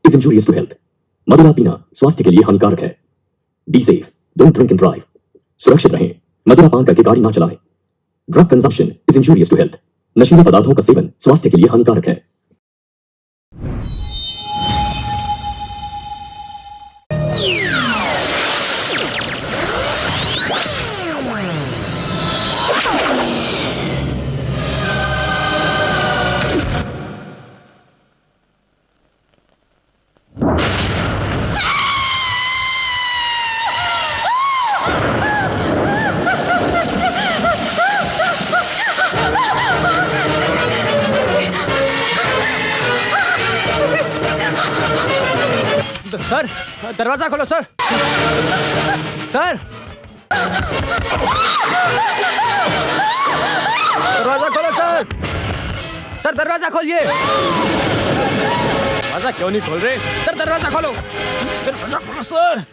is injurious to health. मदिरा पीना स्वास्थ्य के लिए हानिकारक है. Be safe. Don't drink and drive. सुरक्षित रहें. मदिरा पान करके गाड़ी ना चलाएं. Drug consumption is injurious to health. नशीले पदार्थों का सेवन स्वास्थ्य के लिए हानिकारक है. सर, दरवाजा खोलो सर. सर, दरवाजा खोलो सर. सर, दरवाजा खोलिए. दरवाजा क्यों नहीं खोल रहे? सर, दरवाजा खोलो. दरवाजा खोलो सर.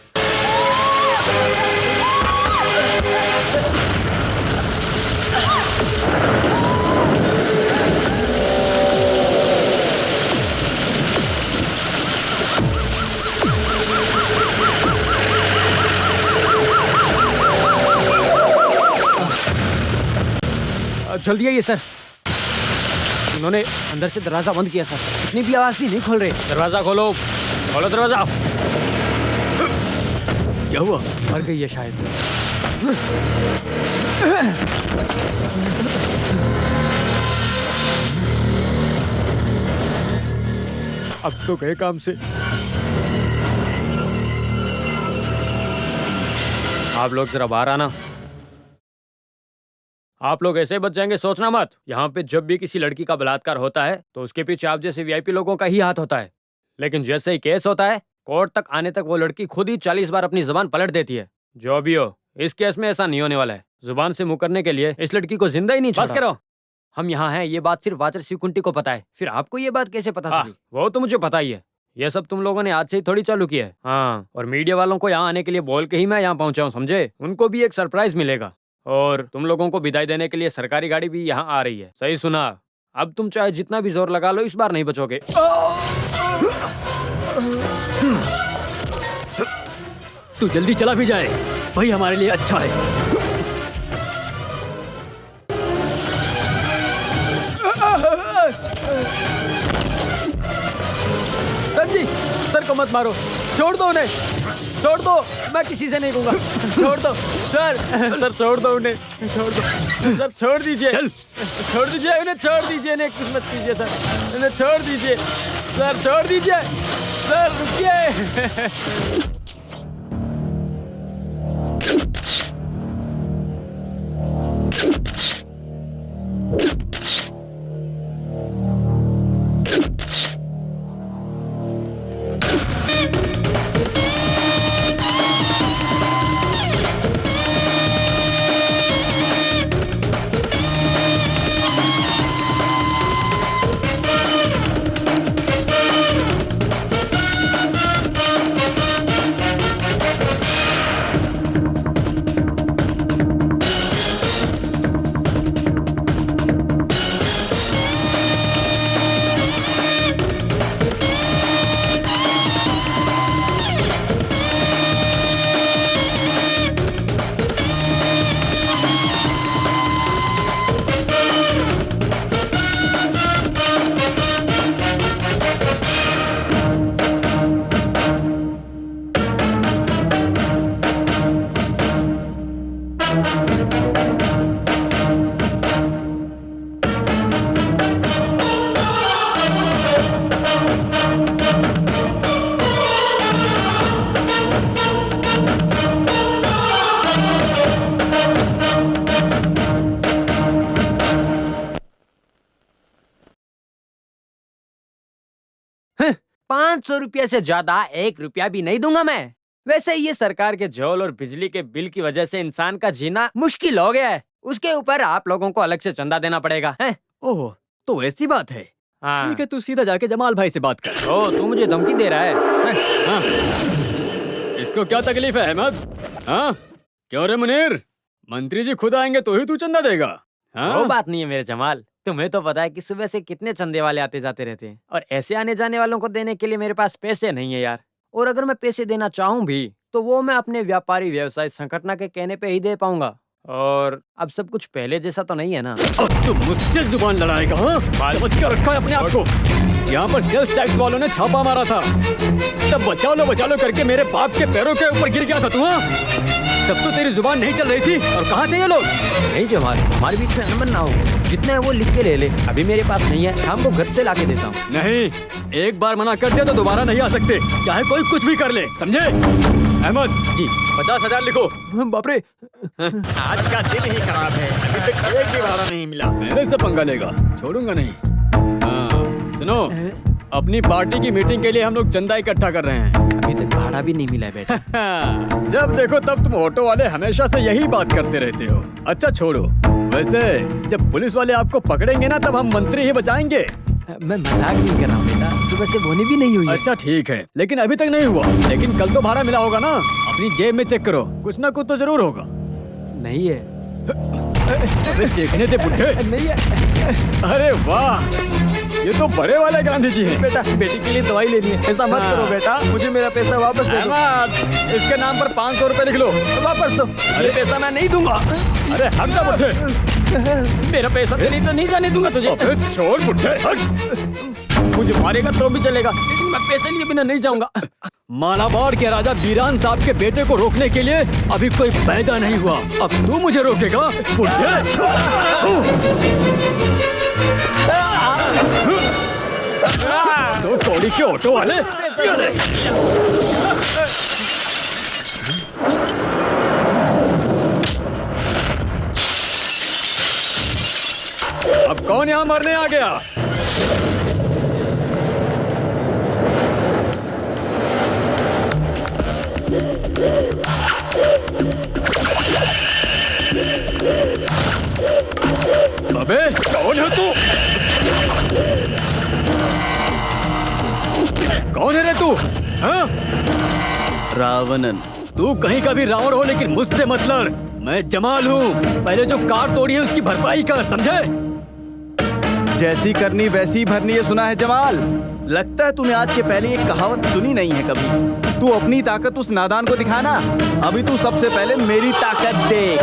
जल्दी आइए सर. उन्होंने अंदर से दरवाजा बंद किया सर. इतनी भी आवाज भी नहीं खोल रहे. दरवाजा खोलो. खोलो दरवाजा. क्या हुआ? मर गई है शायद. अब तो गए काम से. आप लोग जरा बाहर आना. आप लोग ऐसे बच जाएंगे सोचना मत. यहाँ पे जब भी किसी लड़की का बलात्कार होता है तो उसके पीछे आप जैसे वीआईपी लोगों का ही हाथ होता है. लेकिन जैसे ही केस होता है, कोर्ट तक आने तक वो लड़की खुद ही 40 बार अपनी जुबान पलट देती है. जो भी हो, इस केस में ऐसा नहीं होने वाला है. जुबान से मुकरने के लिए इस लड़की को जिंदा ही नहीं छोड़ा. बस करो. हम यहाँ हैं ये बात सिर्फ वाचर शिवकुंटी को पता है. फिर आपको ये बात कैसे पता चली? वो तो मुझे पता ही है. ये सब तुम लोगों ने आज से ही थोड़ी चालू किया है. हाँ, और मीडिया वालों को यहाँ आने के लिए बोल के ही मैं यहाँ पहुंचा हूँ, समझे? उनको भी एक सरप्राइज मिलेगा. और तुम लोगों को विदाई देने के लिए सरकारी गाड़ी भी यहाँ आ रही है. सही सुना. अब तुम चाहे जितना भी जोर लगा लो, इस बार नहीं बचोगे. तू जल्दी चला भी जाए, वही हमारे लिए अच्छा है. सर जी, सर को मत मारो. छोड़ दो उन्हें. छोड़ दो. मैं किसी से नहीं कहूँगा. छोड़ दो सर. सर छोड़ दो उन्हें. छोड़ दो सर. छोड़ दीजिए. चल. छोड़ दीजिए उन्हें. छोड़ दीजिए इन्हें. कुछ मत कीजिए सर. इन्हें छोड़ दीजिए सर. छोड़ दीजिए सर. रुकिए. ₹500 से ज्यादा 1 रुपया भी नहीं दूंगा मैं. वैसे ये सरकार के जौल और बिजली के बिल की वजह से इंसान का जीना मुश्किल हो गया है. उसके ऊपर आप लोगों को अलग से चंदा देना पड़ेगा. ओह, तो ऐसी बात है. हाँ. ठीक है, तू सीधा जाके जमाल भाई से बात कर. ओ, तू मुझे धमकी दे रहा है. हाँ. इसको क्या तकलीफ है अहमद? हाँ, क्यों रे मुनीर? मंत्री जी खुद आएंगे तो ही तू चंदा देगा? हाँ? वो बात नहीं है मेरे जमाल. तुम्हें तो पता है कि सुबह से कितने चंदे वाले आते जाते रहते हैं, और ऐसे आने जाने वालों को देने के लिए मेरे पास पैसे नहीं है यार। और अगर मैं पैसे देना चाहूँ भी तो वो मैं अपने व्यापारी व्यवसाय संगठन के कहने पे ही दे पाऊंगा। और अब सब कुछ पहले जैसा तो नहीं है ना। अब तू मुझसे जुबान लड़ाएगा? हाँ? समझ कर रखा है अपने आप को। यहाँ पर सेल्स टैक्स वालों ने छापा मारा था, तब बचा लो करके मेरे बाप के पैरों के ऊपर गिर गया था तू। हाँ? तब तो तेरी जुबान नहीं चल रही थी। और कहाँ थे ये लोग? नहीं जमाल, हमारे बीच में अनबन ना हो। जितना है वो लिख के ले ले, अभी मेरे पास नहीं है, शाम को घर से लाके देता हूँ। नहीं, एक बार मना कर दिया तो दोबारा नहीं आ सकते, चाहे कोई कुछ भी कर ले, समझे? अहमद जी, 50,000 लिखो। बाप रे, आज का दिन ही खराब है, अभी तक एक भी भाड़ा नहीं मिला। मेरे से पंगा लेगा, छोड़ूंगा नहीं। हाँ, सुनो, अपनी पार्टी की मीटिंग के लिए हम लोग चंदा इकट्ठा कर रहे हैं। अभी तक भाड़ा भी नहीं मिला है बेटा। जब देखो तब तुम ऑटो वाले हमेशा से यही बात करते रहते हो। अच्छा छोड़ो, वैसे जब पुलिस वाले आपको पकड़ेंगे ना, तब हम मंत्री ही बचाएंगे। मैं मजाक नहीं कर रहा हूँ बेटा, सुबह से बोनी भी नहीं हुई है। अच्छा ठीक है, लेकिन अभी तक नहीं हुआ। लेकिन कल तो भाड़ा मिला होगा ना? अपनी जेब में चेक करो, कुछ ना कुछ तो जरूर होगा। नहीं है। अबे देखने दे बुड्ढे। नहीं है। अरे वाह, ये तो बड़े वाले गांधी जी हैं। बेटा, बेटी के लिए दवाई लेनी है, ऐसा मत करो बेटा, मुझे मेरा पैसा वापस दे दो। अहमद, इसके नाम पर 500 रुपए लिख लो। वापस दो। ये पैसा मैं नहीं दूंगा। अरे हट जा बुड्ढे। मेरा पैसा देनी तो नहीं जाने दूंगा तुझे। अबे छोड़ बुड्ढे, हट। मुझे मारेगा तो भी चलेगा, लेकिन मैं पैसे लिए बिना नहीं जाऊंगा। मालाबार के राजा बीरान साहब के बेटे को रोकने के लिए अभी कोई पैदा नहीं हुआ, अब तू मुझे रोकेगा बुड्ढे? तो कौड़ी के ऑटो वाले। अब कौन यहाँ मरने आ गया? अबे कौन है तू? कौन है रे तू? हाँ? रावणन। तू कहीं का भी रावण हो, लेकिन मुझसे मत लड़। मैं जमाल हूँ, पहले जो कार तोड़ी है उसकी भरपाई कर, समझे? जैसी करनी वैसी भरनी है, सुना है जमाल? लगता है तूने आज के पहले ये कहावत सुनी नहीं है कभी। तू अपनी ताकत उस नादान को दिखाना, अभी तू सबसे पहले मेरी ताकत देख।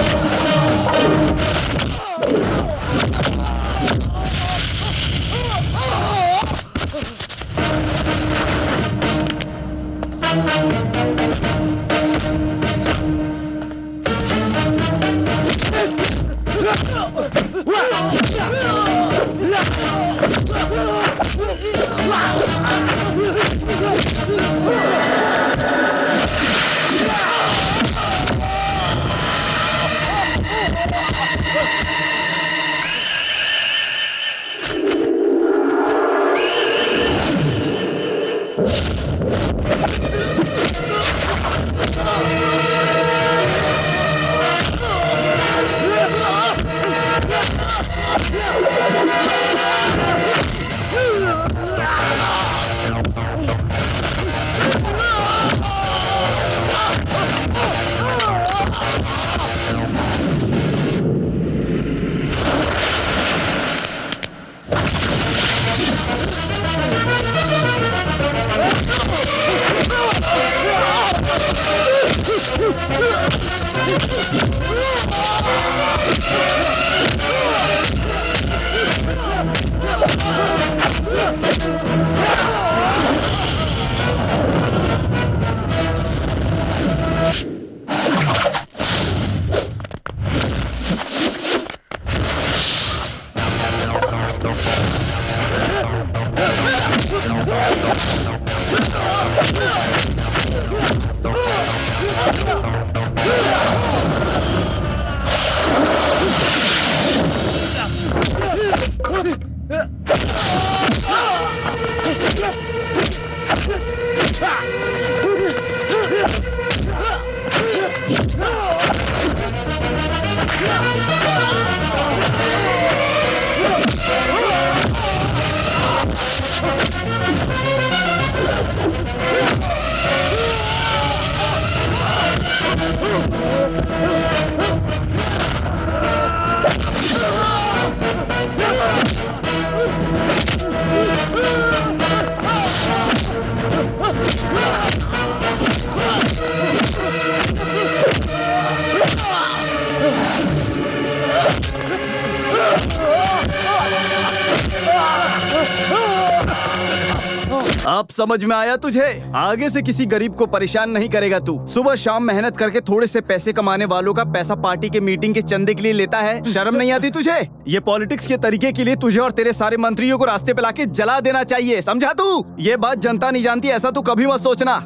अब समझ में आया तुझे? आगे से किसी गरीब को परेशान नहीं करेगा तू। सुबह शाम मेहनत करके थोड़े से पैसे कमाने वालों का पैसा पार्टी के मीटिंग के चंदे के लिए लेता है। शर्म नहीं आती तुझे? ये पॉलिटिक्स के तरीके के लिए तुझे और तेरे सारे मंत्रियों को रास्ते पे लाके जला देना चाहिए, समझा तू? ये बात जनता नहीं जानती ऐसा तू कभी मत सोचना।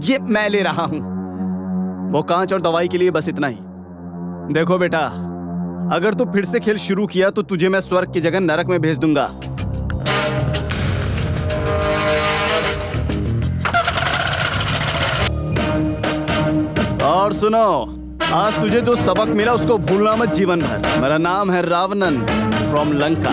ये मैं ले रहा हूँ वो कांच और दवाई के लिए, बस इतना ही। देखो बेटा, अगर तू फिर से खेल शुरू किया तो तुझे मैं स्वर्ग की जगह नरक में भेज दूंगा। और सुनो, आज तुझे जो सबक मिला उसको भूलना मत जीवन भर। मेरा नाम है रावणन फ्रॉम लंका।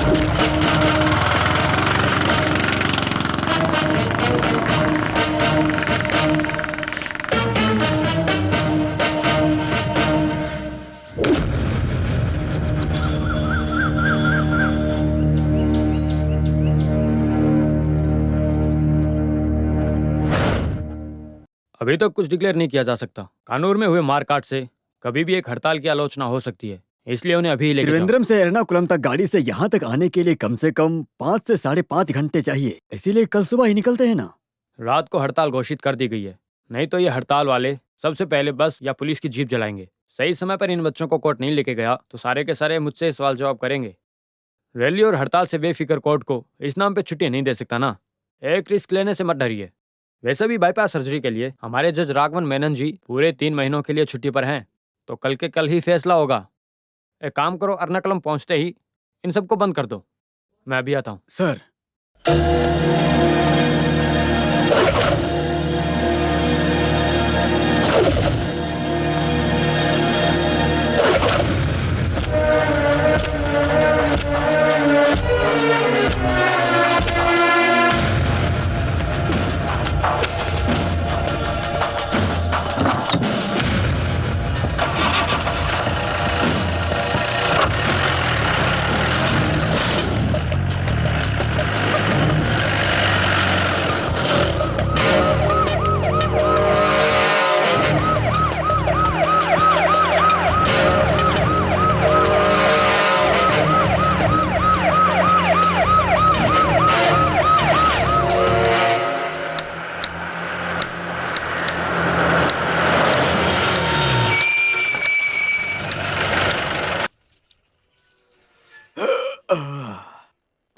अभी तक कुछ डिक्लेयर नहीं किया जा सकता। कानूर में हुए मारकाट से कभी भी एक हड़ताल की आलोचना हो सकती है, इसलिए उन्हें अभी लेके जाओ। त्रिवेंद्रम से एर्नाकुलम तक गाड़ी से यहाँ तक आने के लिए कम से कम 5 से 5.5 घंटे चाहिए, इसीलिए कल सुबह ही निकलते हैं ना। रात को हड़ताल घोषित कर दी गई है, नहीं तो ये हड़ताल वाले सबसे पहले बस या पुलिस की जीप जलाएंगे। सही समय पर इन बच्चों को कोर्ट नहीं लेके गया तो सारे के सारे मुझसे सवाल जवाब करेंगे। रैली और हड़ताल से बेफिक्र कोर्ट को इस नाम पे छुट्टी नहीं दे सकता ना। एक रिस्क लेने से मत डरिए। वैसे भी बाईपास सर्जरी के लिए हमारे जज राघवन मेनन जी पूरे 3 महीनों के लिए छुट्टी पर हैं, तो कल के कल ही फैसला होगा। एक काम करो, एर्नाकुलम पहुंचते ही इन सबको बंद कर दो। मैं अभी आता हूँ। सर,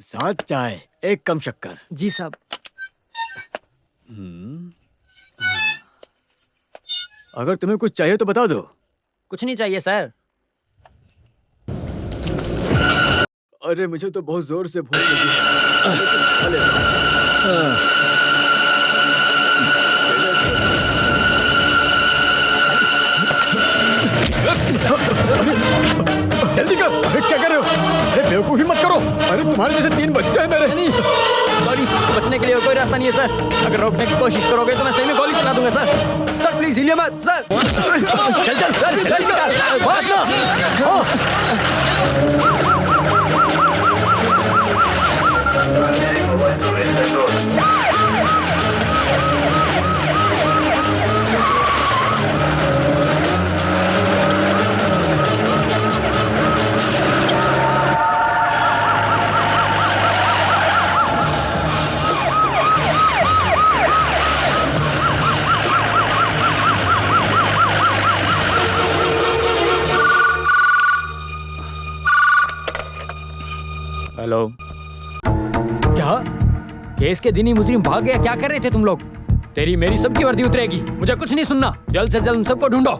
साथ चाय, एक कम शक्कर। जी साहब। अगर तुम्हें कुछ चाहिए तो बता दो। कुछ नहीं चाहिए सर। अरे मुझे तो बहुत जोर से भूख लगी है। जल्दी कर। अरे क्या कर रहे हो? अरे बेवकूफी मत करो। अरे तुम्हारे जैसे 3 बच्चे हैं मेरे। नहीं, सॉरी, बचने के लिए कोई रास्ता नहीं है सर। अगर रोकने की कोशिश करोगे तो मैं सही में गोली चला दूंगा सर। सर प्लीज हिलिए मत सर। चल चल चल चल चल भाग ना। हेलो। क्या केस के दिन ही मुजरिम भाग गया? क्या कर रहे थे तुम लोग? तेरी मेरी सबकी वर्दी उतरेगी। मुझे कुछ नहीं सुनना। जल्द से जल्द उन सबको ढूंढो।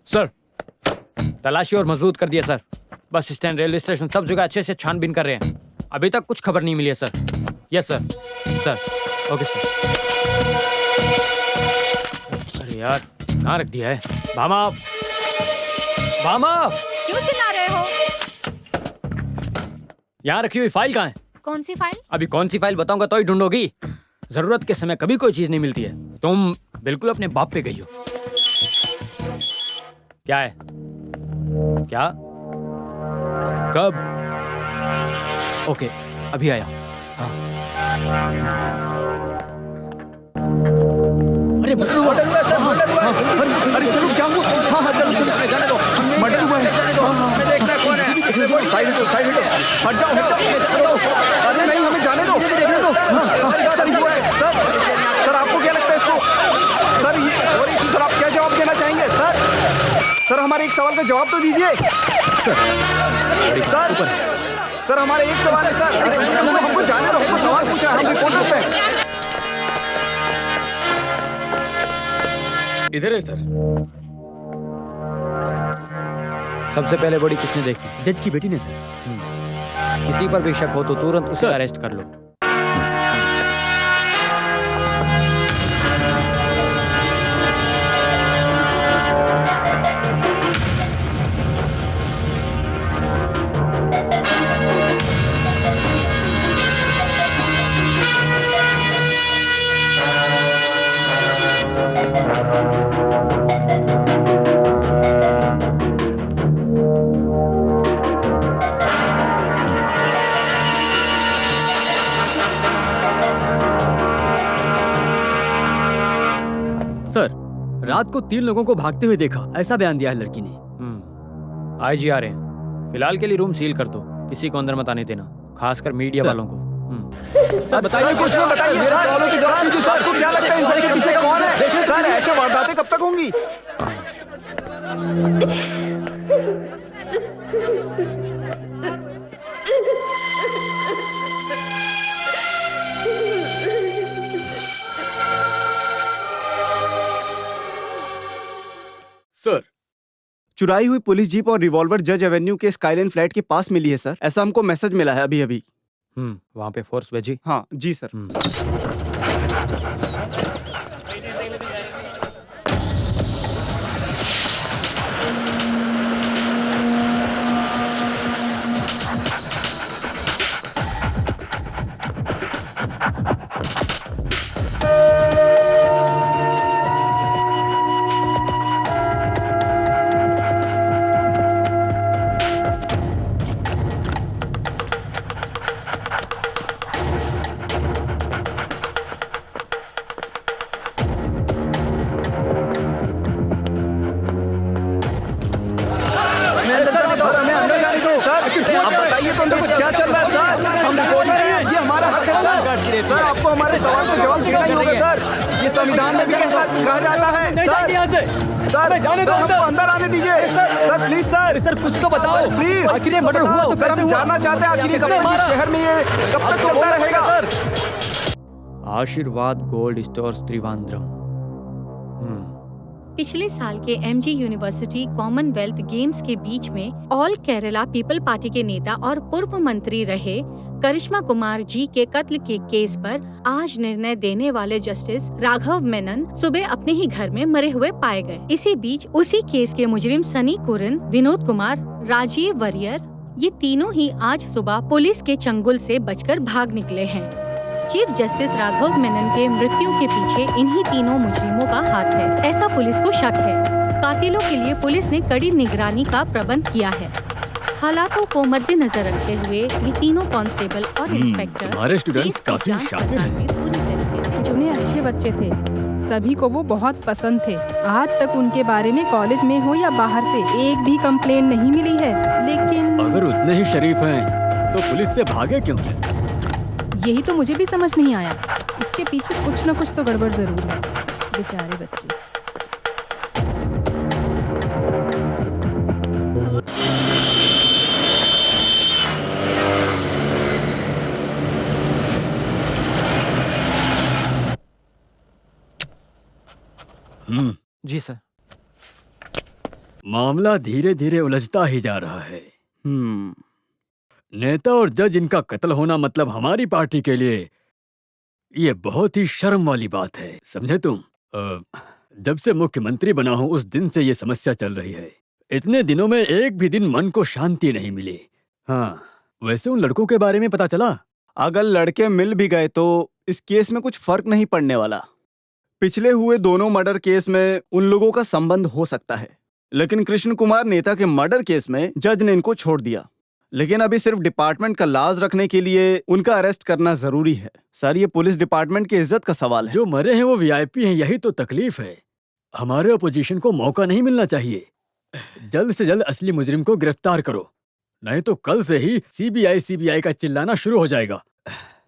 सर, तलाशी और मजबूत कर दिया sir. Bus stand, railway station, सब जगह अच्छे से छानबीन कर रहे हैं। अभी तक कुछ खबर नहीं मिली है sir. Yes sir. Sir okay sir. अरे यार, कहाँ रख दिया है? भामा, भामा, क्यों चिल्ला रहे हो? यहाँ रखी हुई फाइल कहाँ है? कौन सी फाइल? अभी कौन सी फाइल बताऊंगा तो ही ढूंढोगी। जरूरत के समय कभी कोई चीज नहीं मिलती है। तुम बिल्कुल अपने बाप पे गई हो। क्या है? क्या? कब? ओके, अभी आया। हाँ। अरे मर्डर हुआ है सर, मर्डर हुआ है। अरे चलो, क्या हुआ? हाँ हाँ चलो चलो, जाने दो, मर्डर हुआ है। हमें देखना है कौन है। साइड हटो, हट जाओ हट जाओ। अरे नहीं, हमें जाने दो, देखने दो। सर हुआ है सर, आपको क्या लगता है इसको? सर ये सर, आप क्या जवाब देना चाहेंगे सर? हमारे एक सवाल का जवाब तो दीजिए सर हमारे एक सवाल है सर। हमको जाने दो, हमको सवाल पूछा, हम रिपोर्टर्स हैं। इधर है सर। सबसे पहले बॉडी किसने देखी? जज की बेटी ने सर। किसी पर भी शक हो तो तुरंत उसे अरेस्ट कर लो। सर, रात को 3 लोगों को भागते हुए देखा, ऐसा बयान दिया है लड़की ने। आईजी आ रहे हैं। फिलहाल के लिए रूम सील कर दो। किसी को अंदर मत आने देना, खासकर मीडिया वालों को। सर बताइए, कुछ नहीं बताइए सर। सवालों के जवाब दीजिए सर। आपको क्या लगता है इन सबके पीछे कौन है? देखिए सर, ऐसे वारदातें कब तक होंगी? सर, चुराई हुई पुलिस जीप और रिवॉल्वर जज एवेन्यू के स्काईलाइन फ्लैट के पास मिली है सर। ऐसा हमको मैसेज मिला है अभी अभी। वहाँ पे फोर्स भेजी? हाँ जी सर। क्या चल रहा है सर? हम रिपोर्टर हैं, ये हमारा हक है सर। सर आपको हमारे सवाल का जवाब देना ही होगा सर। ये संविधान में भी कहा जाता है सर। जाने दो, हमको अंदर आने दीजिए सर, प्लीज सर। सर कुछ तो बताओ प्लीज। आखिर ये मर्डर हुआ तो सर, हम जानना चाहते हैं आखिर इस शहर में ये कब तक चलता रहेगा सर? आशीर्वाद गोल्ड स्टोर्स त्रिवांद्रम। पिछले साल के एमजी यूनिवर्सिटी कॉमनवेल्थ गेम्स के बीच में ऑल केरला पीपल पार्टी के नेता और पूर्व मंत्री रहे करिश्मा कुमार जी के कत्ल के केस पर आज निर्णय देने वाले जस्टिस राघव मेनन सुबह अपने ही घर में मरे हुए पाए गए। इसी बीच उसी केस के मुजरिम सनी कुरन, विनोद कुमार, राजीव वरियर, ये तीनों ही आज सुबह पुलिस के चंगुल से बचकर भाग निकले हैं। चीफ जस्टिस राघव मेनन के मृत्यु के पीछे इन्हीं तीनों मुजरिमों का हाथ है, ऐसा पुलिस को शक है। कातिलों के लिए पुलिस ने कड़ी निगरानी का प्रबंध किया है। हालातों को मद्देनजर रखते हुए ये तीनों कांस्टेबल और इंस्पेक्टर हमारे स्टूडेंट्स काफी शातिर हैं। चुने अच्छे बच्चे थे, सभी को वो बहुत पसंद थे। आज तक उनके बारे में कॉलेज में हो या बाहर से एक भी कंप्लेन नहीं मिली है। लेकिन अगर उतने ही शरीफ हैं तो पुलिस से भागे क्यों? यही तो मुझे भी समझ नहीं आया। इसके पीछे कुछ न कुछ तो गड़बड़ जरूर है। बेचारे बच्चे। जी सर। मामला धीरे धीरे उलझता ही जा रहा है। नेता और जज इनका कत्ल होना मतलब हमारी पार्टी के लिए ये बहुत ही शर्म वाली बात है, समझे तुम? जब से मुख्यमंत्री बना हूं उस दिन से ये समस्या चल रही है। इतने दिनों में एक भी दिन मन को शांति नहीं मिली। हाँ, वैसे उन लड़कों के बारे में पता चला? अगर लड़के मिल भी गए तो इस केस में कुछ फर्क नहीं पड़ने वाला। पिछले हुए दोनों मर्डर केस में उन लोगों का संबंध हो सकता है, लेकिन कृष्ण कुमार नेता के मर्डर केस में जज ने इनको छोड़ दिया। लेकिन अभी सिर्फ डिपार्टमेंट का लाज रखने के लिए उनका अरेस्ट करना जरूरी है। सर, ये पुलिस डिपार्टमेंट की इज्जत का सवाल है। जो मरे हैं वो वीआईपी हैं, यही तो तकलीफ है। हमारे अपोजिशन को मौका नहीं मिलना चाहिए। जल्द से जल्द असली मुजरिम को गिरफ्तार करो, नहीं तो कल से ही सीबीआई का चिल्लाना शुरू हो जाएगा।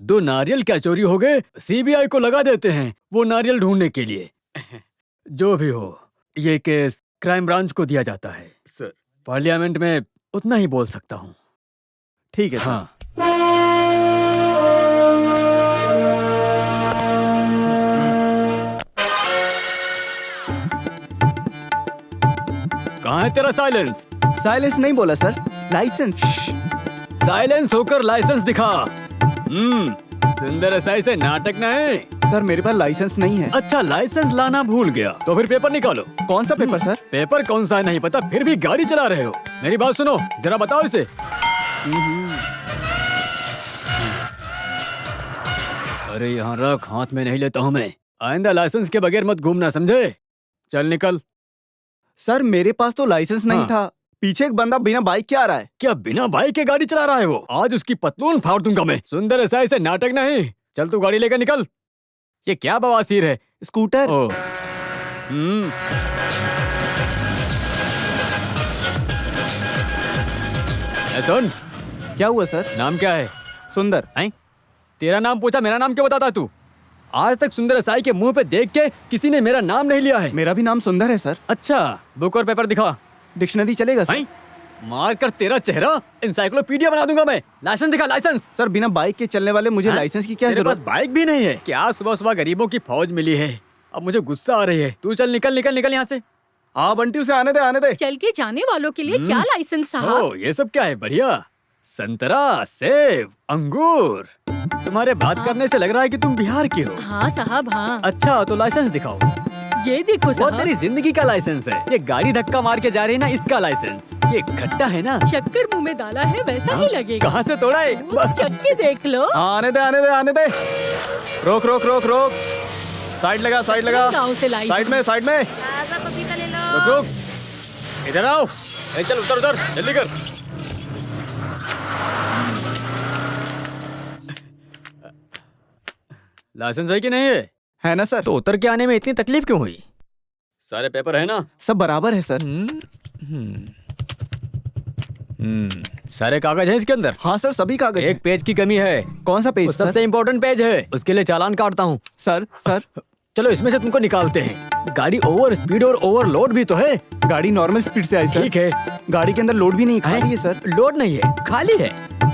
2 नारियल क्या चोरी हो गए, सीबीआई को लगा देते हैं वो नारियल ढूंढने के लिए। जो भी हो, ये केस क्राइम ब्रांच को दिया जाता है। सर, पार्लियामेंट में उतना ही बोल सकता हूँ। ठीक है सर। हाँ। कहाँ है तेरा साइलेंस? साइलेंस नहीं बोला सर, लाइसेंस। साइलेंस होकर लाइसेंस दिखा। सुंदर एसआई से नाटक नहीं। सर, मेरे पास लाइसेंस नहीं है। अच्छा, लाइसेंस लाना भूल गया तो फिर पेपर निकालो। कौन सा पेपर सर? पेपर कौन सा है नहीं पता, फिर भी गाड़ी चला रहे हो। मेरी बात सुनो, जरा बताओ इसे। अरे यहाँ रख, हाथ में नहीं लेता हूँ मैं। आइंदा लाइसेंस के बगैर मत घूमना, समझे? चल निकल। सर, मेरे पास तो लाइसेंस नहीं हाँ। था। पीछे एक बंदा बिना बाइक के आ रहा है। क्या बिना बाइक के गाड़ी चला रहा है वो? आज उसकी पतलून फाड़ दूंगा मैं। सुंदर एसआई से नाटक नहीं। चल तू गाड़ी लेकर निकल। ये क्या बवासीर है? स्कूटर। ओ। सुन, क्या हुआ सर? नाम क्या है? सुंदर। हैं? तेरा नाम पूछा, मेरा नाम क्यों बताता तू? आज तक सुंदर एसआई के मुंह पे देख के किसी ने मेरा नाम नहीं लिया है। मेरा भी नाम सुंदर है सर। अच्छा, बुक और पेपर दिखा। डिक्शनरी चलेगा सर? हैं? मार कर तेरा चेहरा इंसाइक्लोपीडिया बना दूंगा मैं। लाइसेंस दिखा, लाइसेंस। सर, बिना बाइक के चलने वाले मुझे हैं? लाइसेंस की क्या तेरे पास जरूरत? बाइक भी नहीं है क्या? सुबह सुबह गरीबों की फौज मिली है, अब मुझे गुस्सा आ रही है। तू चल, निकल निकल निकल यहाँ से। हाँ बंटी, उसे आने दे, आने दे। चल के जाने वालों के लिए क्या लाइसेंस साहब? ओ, ये सब क्या है? बढ़िया। संतरा, सेब, अंगूर। तुम्हारे बात करने से लग रहा है कि तुम बिहार के हो। हाँ साहब, हाँ। अच्छा, तो लाइसेंस दिखाओ। ये देखो वो साहब, तेरी जिंदगी का लाइसेंस है। ये गाड़ी धक्का मार के जा रही है ना, इसका लाइसेंस। ये खट्टा है ना? शक्कर मुंह में डाला है वैसा ही लगेगा। कहाँ से तोड़ा है? चख के देख लो। आने दे, आने दे, आने दे। रोक रोक रोक रोक। साइड लगा, साइड लगा। गाँव से लाई साइड में, साइड में। पपीता ले लो। रुक रुक, इधर आओ। ए, चल उतर उतर, जल्दी कर। लाइसेंस है कि नहीं है? है ना सर? तो उतर के आने में इतनी तकलीफ क्यों हुई? सारे पेपर है ना? सब बराबर है सर। सारे कागज हैं इसके अंदर? हाँ सर, सभी कागज एक हैं। पेज की कमी है। कौन सा पेज वो सर? सबसे इम्पोर्टेंट पेज है, उसके लिए चालान काटता हूँ। Sir, sir. चलो इसमें से तुमको निकालते हैं। गाड़ी ओवर स्पीड और ओवरलोड भी तो है। गाड़ी नॉर्मल स्पीड से आई सर। ठीक है। गाड़ी के अंदर लोड भी नहीं, खाली है सर। लोड नहीं है, खाली है।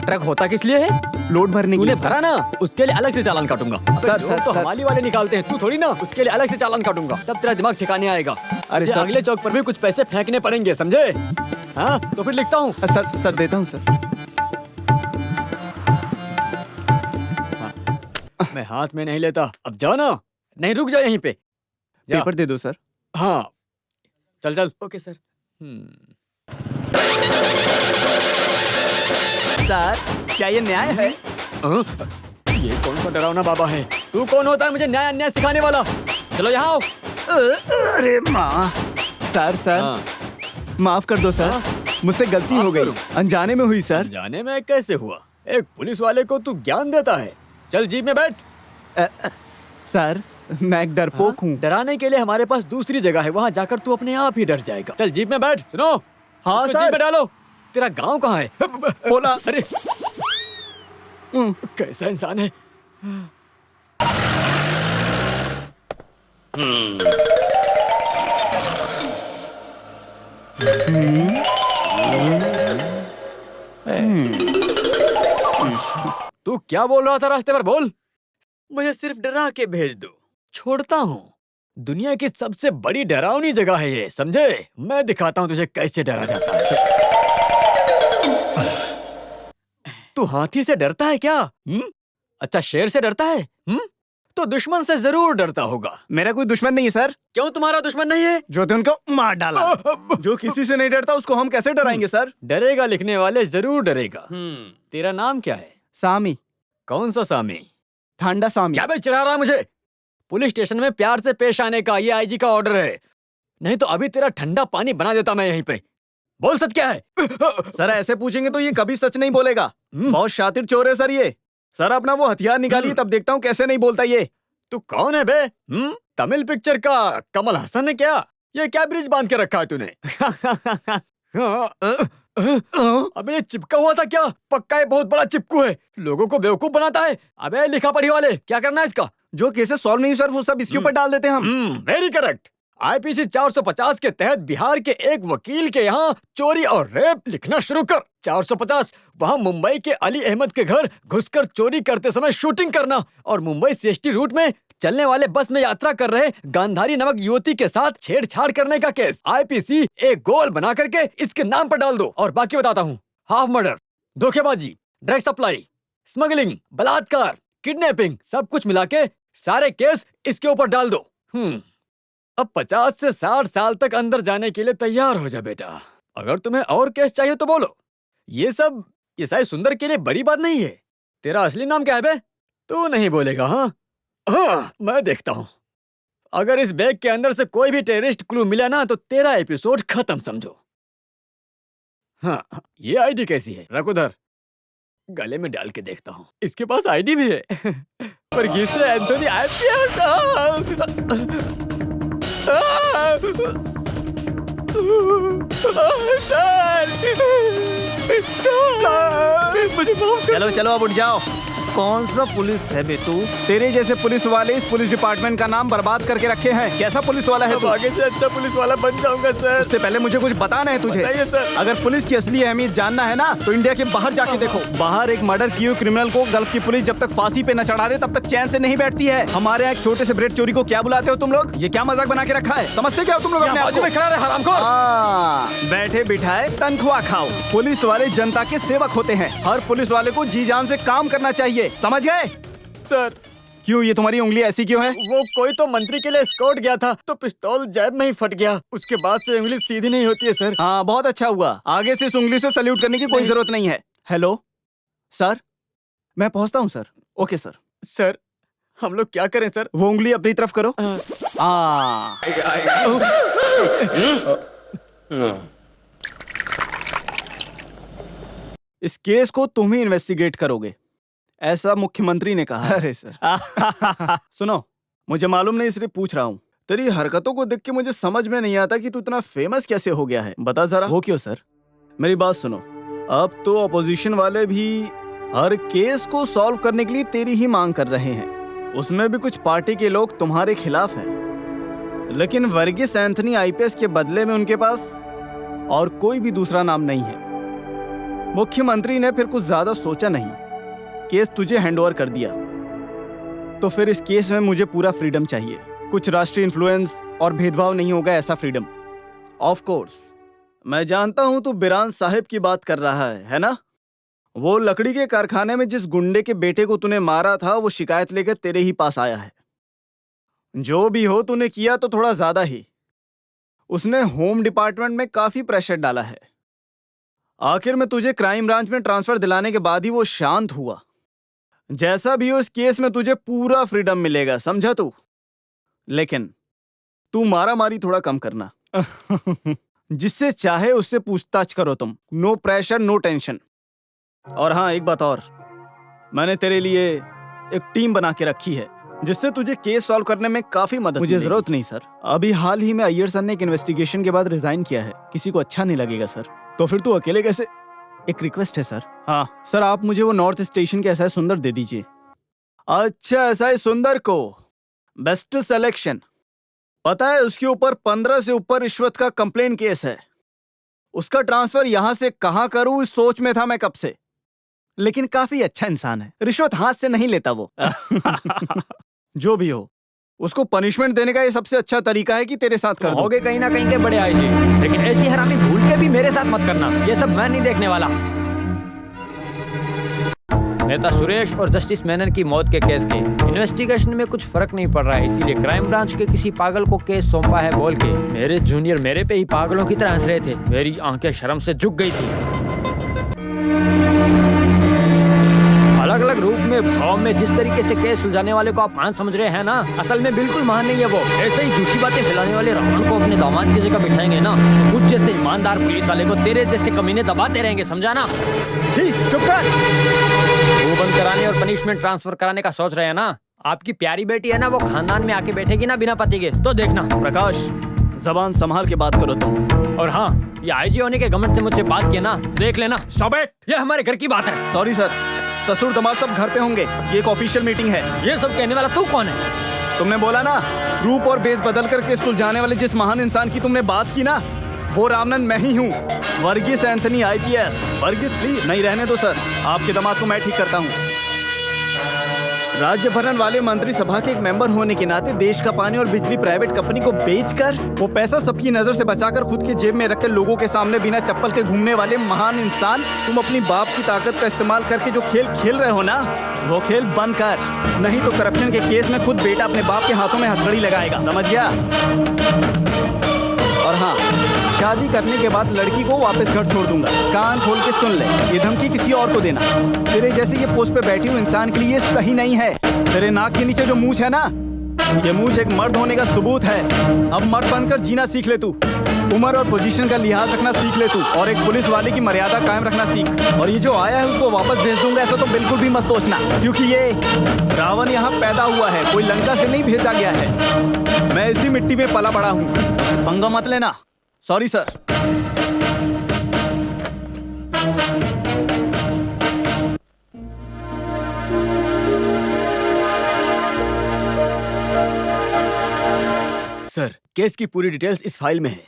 ट्रक होता किस लिए है? लोड भरने के तूने लिए। भरा ना, उसके लिए अलग से चालान काटूंगा। सर, लोड सर, तो सर। हमारी वाले निकालते हैं, तू थोड़ी ना। उसके लिए अलग से चालान काटूंगा, तब तेरा दिमाग ठिकाने आएगा। अरे ये सर। अगले चौक पर भी कुछ पैसे फेंकने पड़ेंगे, समझे? हाँ, तो फिर लिखता हूँ। सर, सर देता हूँ सर। मैं हाथ में नहीं लेता। अब जाओ ना। नहीं, रुक जाओ यहीं पे। जा। पेपर दे दो सर। हाँ, चल चल। Okay sir. सर, क्या ये न्याय है? ये कौन सा डरावना बाबा है? तू कौन होता है मुझे न्याय अन्याय सिखाने वाला? चलो यहाँ आओ। अरे माँ। Sir, sir. हाँ। माफ कर दो सर, मुझसे गलती माफ हो गई। करूं? अनजाने में हुई सर। जाने में कैसे हुआ? एक पुलिस वाले को तू ज्ञान देता है। चल जीप में बैठ। सर, मैं एक डरपोक हूँ। डराने के लिए हमारे पास दूसरी जगह है, वहाँ जाकर तू अपने आप ही डर जाएगा। चल जीप में बैठ। सुनो, हाँ उसको सर। जीप में डालो। तेरा गांव कहाँ है? बोला। अरे कैसा इंसान है? तू क्या बोल रहा था रास्ते पर? बोल। मुझे सिर्फ डरा के भेज दो, छोड़ता हूँ। दुनिया की सबसे बड़ी डरावनी जगह है ये, समझे? मैं दिखाता हूँ तुझे कैसे डरा जाता है। तू हाथी से डरता है क्या? अच्छा, शेर से डरता है? तो दुश्मन से जरूर डरता होगा। मेरा कोई दुश्मन नहीं है सर। क्यों तुम्हारा दुश्मन नहीं है? जो थे उनको मार डाला। जो किसी से नहीं डरता उसको हम कैसे डराएंगे सर? डरेगा लिखने वाले, जरूर डरेगा। तेरा नाम क्या है? सामी। कौन सा स्वामी? ठंडा स्वामी। क्या बे चिढ़ा रहा है मुझे? पुलिस स्टेशन में प्यार से पेश आने का ये आईजी का ऑर्डर है, नहीं तो अभी तेरा ठंडा पानी बना देता मैं यहीं पे। बोल सच क्या है? सर ऐसे पूछेंगे तो ये कभी सच नहीं बोलेगा। बहुत शातिर चोर है सर ये। सर अपना वो हथियार निकालिए तब देखता हूँ कैसे नहीं बोलता ये। तू कौन है बे? तमिल पिक्चर का कमल हसन है क्या? ये क्या ब्रिज बांध के रखा है तूने? अबे ये चिपका हुआ था क्या? पक्का ये बहुत बड़ा चिपकू है, लोगों को बेवकूफ बनाता है। अबे लिखा पढ़ी वाले, क्या करना है इसका? जो केसेस सॉल्व नहीं सर वो सब इसके ऊपर डाल देते हैं हम। Very correct. आईपीसी 450 के तहत बिहार के एक वकील के यहाँ चोरी और रेप लिखना शुरू कर। 450 वहाँ मुंबई के अली अहमद के घर घुसकर चोरी करते समय शूटिंग करना और मुंबई सीएसटी रूट में चलने वाले बस में यात्रा कर रहे गांधारी नामक युवती के साथ छेड़छाड़ करने का केस आईपीसी एक गोल बना करके इसके नाम पर डाल दो। और बाकी बताता हूँ, हाफ मर्डर, धोखेबाजी, ड्रग सप्लाई, स्मगलिंग, बलात्कार, किडनैपिंग, सब कुछ मिला के सारे केस इसके ऊपर डाल दो। अब 50 से 60 साल तक अंदर जाने के लिए तैयार हो जा बेटा। अगर तुम्हें और केस चाहिए तो बोलो। ये सब ये साई सुंदर के लिए बड़ी बात नहीं है। तेरा असली नाम क्या है बे? तू नहीं बोलेगा? हाँ, मैं देखता हूँ। अगर इस बैग के अंदर से कोई भी टेररिस्ट क्लू मिला ना तो तेरा एपिसोड खत्म समझो। हाँ, ये आईडी कैसी है? रख उधर, गले में डाल के देखता हूँ। इसके पास आईडी भी है। पर गिसे एंथोनी चलो चलो अब उठ जाओ। कौन सा पुलिस है बे तू? तेरे जैसे पुलिस वाले इस पुलिस डिपार्टमेंट का नाम बर्बाद करके रखे हैं। कैसा पुलिस वाला है तू? आगे से अच्छा पुलिस वाला बन जाऊंगा सर। उससे पहले मुझे कुछ बताना है तुझे। बताइए सर। अगर पुलिस की असली अहमियत जानना है ना तो इंडिया के बाहर जाके देखो। बाहर एक मर्डर किए हुए क्रिमिनल को गल्फ की पुलिस जब तक फांसी पे न चढ़ा दे तब तक चैन से नहीं बैठती है। हमारे यहाँ एक छोटे से ब्रेड चोरी को क्या बुलाते हो तुम लोग? ये क्या मजाक बना के रखा है? समझते क्या हो तुम लोग अपने आप को? बैठे बिठाए तनख्वाह खाओ। पुलिस वाले जनता के सेवक होते हैं। हर पुलिस वाले को जी जान से काम करना चाहिए, समझ गए? सर क्यों ये तुम्हारी उंगली ऐसी क्यों है? वो कोई तो मंत्री के लिए एस्कॉर्ट गया था तो पिस्तौल जेब में ही फट गया। उसके बाद से उंगली सीधी नहीं होती है सर। हाँ बहुत अच्छा हुआ। आगे से इस उंगली से सल्यूट करने की कोई जरूरत नहीं है। हेलो सर, मैं पहुंचता हूँ सर। Okay sir. सर हम लोग क्या करें सर? वो उंगली अपनी तरफ करो। इस केस को तुम ही इन्वेस्टिगेट करोगे, ऐसा मुख्यमंत्री ने कहा। अरे सर सुनो, मुझे मालूम नहीं इसलिए पूछ रहा हूँ। तेरी हरकतों को देख के मुझे समझ में नहीं आता कि तू इतना फेमस कैसे हो गया है। बता जरा। वो क्यों सर? मेरी बात सुनो, अब तो अपोजिशन वाले भी हर केस को सॉल्व करने के लिए तेरी ही मांग कर रहे हैं। उसमें भी कुछ पार्टी के लोग तुम्हारे खिलाफ हैं, लेकिन वर्गीस एंथनी आईपीएस के बदले में उनके पास और कोई भी दूसरा नाम नहीं है। मुख्यमंत्री ने फिर कुछ ज्यादा सोचा नहीं, केस तुझे हैंडओवर कर दिया। तो फिर इस केस में मुझे पूरा फ्रीडम चाहिए। कुछ राष्ट्रीय इन्फ्लुएंस और भेदभाव नहीं होगा, ऐसा फ्रीडम। ऑफ कोर्स मैं जानता हूं तू बिरान साहिब की बात कर रहा है ना? वो लकड़ी के कारखाने में जिस गुंडे के बेटे को तूने मारा था वो शिकायत लेकर तेरे ही पास आया है। जो भी हो, तूने किया तो थोड़ा ज्यादा ही। उसने होम डिपार्टमेंट में काफी प्रेशर डाला है। आखिर में तुझे क्राइम ब्रांच में ट्रांसफर दिलाने के बाद ही वो शांत हुआ। जैसा भी हो, इस केस में तुझे पूरा फ्रीडम मिलेगा, समझा तू? लेकिन तू मारा मारी थोड़ा कम करना। जिससे चाहे उससे पूछताछ करो तुम। No pressure, no tension. और हाँ, एक बात और, मैंने तेरे लिए एक टीम बना के रखी है जिससे तुझे केस सॉल्व करने में काफी मदद। मुझे जरूरत नहीं सर। अभी हाल ही में अय्यर सर ने एक इन्वेस्टिगेशन के बाद रिजाइन किया है। किसी को अच्छा नहीं लगेगा सर। तो फिर तू अकेले कैसे? एक रिक्वेस्ट है सर। हाँ सर, आप मुझे वो नॉर्थ स्टेशन के एसआई सुंदर दे दीजिए। अच्छा, एसआई सुंदर को बेस्ट सिलेक्शन। पता है उसके ऊपर 15 से ऊपर रिश्वत का कंप्लेन केस है। उसका ट्रांसफर यहां से कहां करूं इस सोच में था मैं कब से। लेकिन काफी अच्छा इंसान है, रिश्वत हाथ से नहीं लेता वो। जो भी हो, उसको पनिशमेंट देने का ये सबसे अच्छा तरीका है कि तेरे साथ कर दूं। होगे कहीं ना कहीं के बड़े आईजी, लेकिन ऐसी हरामी भूल के भी मेरे साथ मत करना। ये सब मैं नहीं देखने वाला। नेता सुरेश और जस्टिस मेनन की मौत के केस के इन्वेस्टिगेशन में कुछ फर्क नहीं पड़ रहा है, इसीलिए क्राइम ब्रांच के किसी पागल को केस सौंपा है बोल के मेरे जूनियर मेरे पे ही पागलों की तरह हंस रहे थे। मेरी आंखें शर्म से झुक गई थी। अलग अलग रूप में, भाव में, जिस तरीके से केस सुलझाने वाले को आप महान समझ रहे हैं ना, असल में बिल्कुल महान नहीं है वो। ऐसे ही झूठी बातें फैलाने वाले रावण को अपने दामाद की जगह बिठाएंगे ना, तो मुझ जैसे ईमानदार पुलिस वाले को तेरे जैसे कमीने दबाते रहेंगे, समझा ना? ठीक, चुप कर। वो बंद कराने और पनिशमेंट ट्रांसफर कराने का सोच रहे हैं ना? आपकी प्यारी बेटी है ना, वो खानदान में आके बैठेगी ना बिना पति के, तो देखना। प्रकाश, जबान संभाल के बात करो तुम। और हाँ, ये आईजी होने के घमंड से मुझसे बात किया ना, देख लेना। स्टॉप इट, ये हमारे घर की बात है। सॉरी सर, ससुर दामाद सब घर पे होंगे, ये एक ऑफिशियल मीटिंग है। ये सब कहने वाला तू कौन है? तुमने बोला ना, रूप और बेस बदल कर केस सुलझाने वाले जिस महान इंसान की तुमने बात की ना, वो रामनंद मैं ही हूँ, वर्गीस एंथनी IPS। वर्गीस प्लीज। नहीं, रहने दो सर, आपके दामाद को मैं ठीक करता हूँ। राज्य भरण वाले मंत्रिसभा के एक मेंबर होने के नाते देश का पानी और बिजली प्राइवेट कंपनी को बेचकर वो पैसा सबकी नजर से बचाकर खुद के जेब में रखकर लोगों के सामने बिना चप्पल के घूमने वाले महान इंसान, तुम अपनी बाप की ताकत का इस्तेमाल करके जो खेल खेल रहे हो ना, वो खेल बंद कर, नहीं तो करप्शन के केस में खुद बेटा अपने बाप के हाथों में हथकड़ी लगाएगा, समझ गया? और हाँ, शादी करने के बाद लड़की को वापस घर छोड़ दूंगा। कान खोल के सुन ले, ये धमकी किसी और को देना। तेरे जैसे ये पोस्ट पे बैठी हुई इंसान के लिए ये सही नहीं है। तेरे नाक के नीचे जो मूंछ है ना, ये मूंछ एक मर्द होने का सबूत है। अब मर्द बनकर जीना सीख ले तू, उम्र और पोजीशन का लिहाज रखना सीख ले तू, और एक पुलिस वाले की मर्यादा कायम रखना सीख। और ये जो आया है उसको वापस भेज दूंगा, ऐसा तो बिल्कुल भी मत सोचना, क्योंकि ये रावण यहाँ पैदा हुआ है, कोई लंका से नहीं भेजा गया है। मैं इसी मिट्टी में पला बड़ा हूँ, पंगा मत लेना। Sorry sir. सर, केस की पूरी डिटेल्स इस फाइल में है।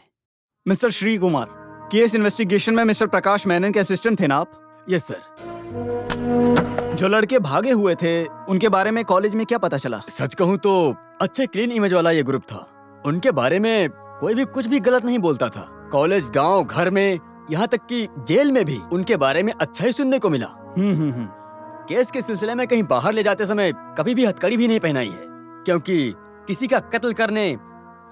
Mister Shri Kumar, case investigation में मिस्टर प्रकाश मेनन के असिस्टेंट थे ना आप? Yes sir. जो लड़के भागे हुए थे उनके बारे में कॉलेज में क्या पता चला? सच कहूँ तो अच्छे क्लीन इमेज वाला ये ग्रुप था। उनके बारे में कोई भी कुछ भी गलत नहीं बोलता था। कॉलेज, गांव, घर में, यहाँ तक कि जेल में भी उनके बारे में अच्छा ही सुनने को मिला। केस के सिलसिले में कहीं बाहर ले जाते समय कभी भी हथकड़ी भी नहीं पहनाई है, क्योंकि किसी का कत्ल करने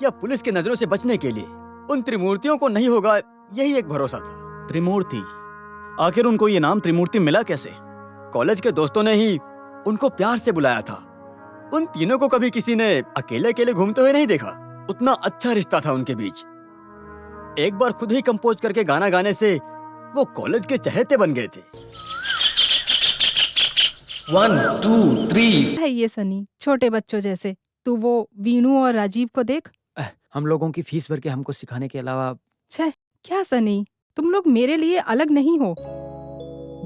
या पुलिस की नजरों से बचने के लिए उन त्रिमूर्तियों को नहीं होगा, यही एक भरोसा था। त्रिमूर्ति? आखिर उनको ये नाम त्रिमूर्ति मिला कैसे? कॉलेज के दोस्तों ने ही उनको प्यार से बुलाया था। उन तीनों को कभी किसी ने अकेले अकेले घूमते हुए नहीं देखा। उतना अच्छा रिश्ता था उनके बीच। एक बार खुद ही कंपोज करके गाना गाने से वो कॉलेज के चहेते बन गए थे। 1 2 3 है ये सनी, छोटे बच्चों जैसे। तू वो वीनू और राजीव को देख। हम लोगों की फीस भर के हमको सिखाने के अलावा। छे, क्या सनी, तुम लोग मेरे लिए अलग नहीं हो।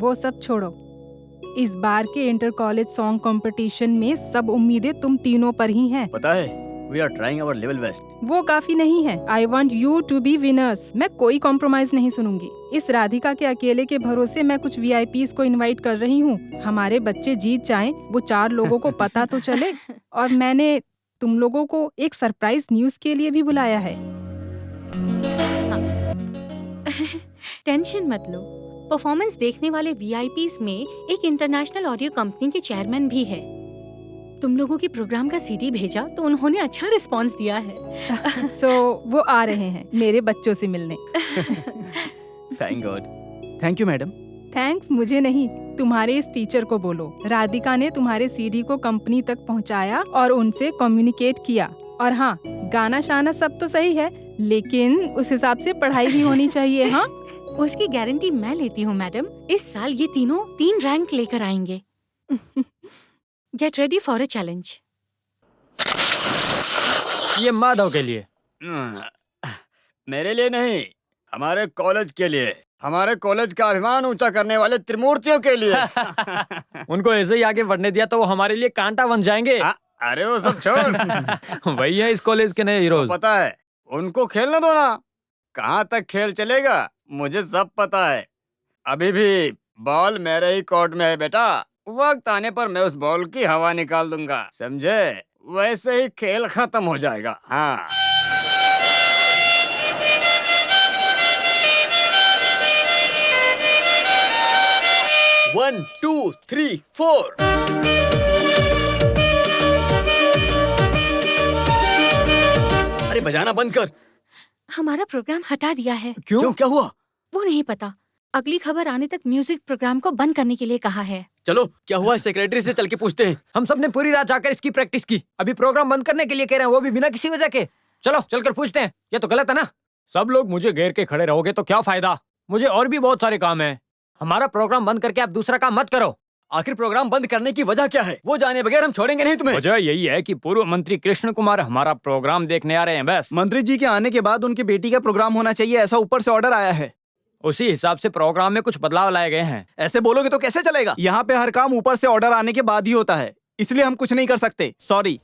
वो सब छोड़ो, इस बार के इंटर कॉलेज सॉन्ग कंपटीशन में सब उम्मीदें तुम तीनों पर ही हैं। पता है, we are trying our level best. वो काफी नहीं है। I want you to be winners. मैं कोई कॉम्प्रोमाइज नहीं सुनूंगी। इस राधिका के अकेले के भरोसे मैं कुछ VIPs को इनवाइट कर रही हूँ। हमारे बच्चे जीत जाएं, वो 4 लोगों को पता तो चले। और मैंने तुम लोगों को एक सरप्राइज न्यूज के लिए भी बुलाया है। टेंशन मत लो, परफॉर्मेंस देखने वाले VIPs में एक इंटरनेशनल ऑडियो कंपनी के चेयरमैन भी है। तुम लोगों के प्रोग्राम का CD भेजा तो उन्होंने अच्छा रिस्पांस दिया है। सो वो आ रहे हैं मेरे बच्चों से मिलने। Thank God. Thank you madam. Thanks मुझे नहीं, तुम्हारे इस टीचर को बोलो। राधिका ने तुम्हारे CD को कंपनी तक पहुंचाया और उनसे कम्युनिकेट किया। और हाँ, गाना शाना सब तो सही है, लेकिन उस हिसाब से पढ़ाई भी होनी चाहिए। हाँ, उसकी गारंटी मैं लेती हूँ मैडम। इस साल ये तीनों 3 रैंक लेकर आएंगे। Get ready for a challenge. ये माधव के लिए। मेरे लिए नहीं, हमारे कॉलेज के लिए, हमारे कॉलेज का अभिमान ऊंचा करने वाले त्रिमूर्तियों के लिए। उनको ऐसे ही आगे बढ़ने दिया तो वो हमारे लिए कांटा बन जाएंगे। अरे वो सब छोड़। वही है इस कॉलेज के नए हीरोज। पता है, उनको खेलने दो ना। कहाँ तक खेल चलेगा मुझे सब पता है। अभी भी बॉल मेरे ही कोर्ट में है बेटा। वक्त आने पर मैं उस बॉल की हवा निकाल दूंगा, समझे? वैसे ही खेल खत्म हो जाएगा। हाँ, वन टू थ्री फोर। अरे बजाना बंद कर। हमारा प्रोग्राम हटा दिया है। क्यों? क्या हुआ? वो नहीं पता। अगली खबर आने तक म्यूजिक प्रोग्राम को बंद करने के लिए कहा है। चलो, क्या हुआ सेक्रेटरी से चल के पूछते हैं। हम सब ने पूरी रात जाकर इसकी प्रैक्टिस की, अभी प्रोग्राम बंद करने के लिए कह रहे हैं, वो भी बिना किसी वजह के। चलो चलकर पूछते हैं, ये तो गलत है ना। सब लोग मुझे घेर के खड़े रहोगे तो क्या फायदा, मुझे और भी बहुत सारे काम है। हमारा प्रोग्राम बंद करके आप दूसरा काम मत करो। आखिर प्रोग्राम बंद करने की वजह क्या है? वो जाने बगैर हम छोड़ेंगे नहीं तुम्हें। वजह यही है कि पूर्व मंत्री कृष्ण कुमार हमारा प्रोग्राम देखने आ रहे हैं, बस। मंत्री जी के आने के बाद उनकी बेटी का प्रोग्राम होना चाहिए, ऐसा ऊपर से ऑर्डर आया है। उसी हिसाब से प्रोग्राम में कुछ बदलाव लाए गए हैं। ऐसे बोलोगे तो कैसे चलेगा? यहाँ पे हर काम ऊपर से ऑर्डर आने के बाद ही होता है, इसलिए हम कुछ नहीं कर सकते। सॉरी।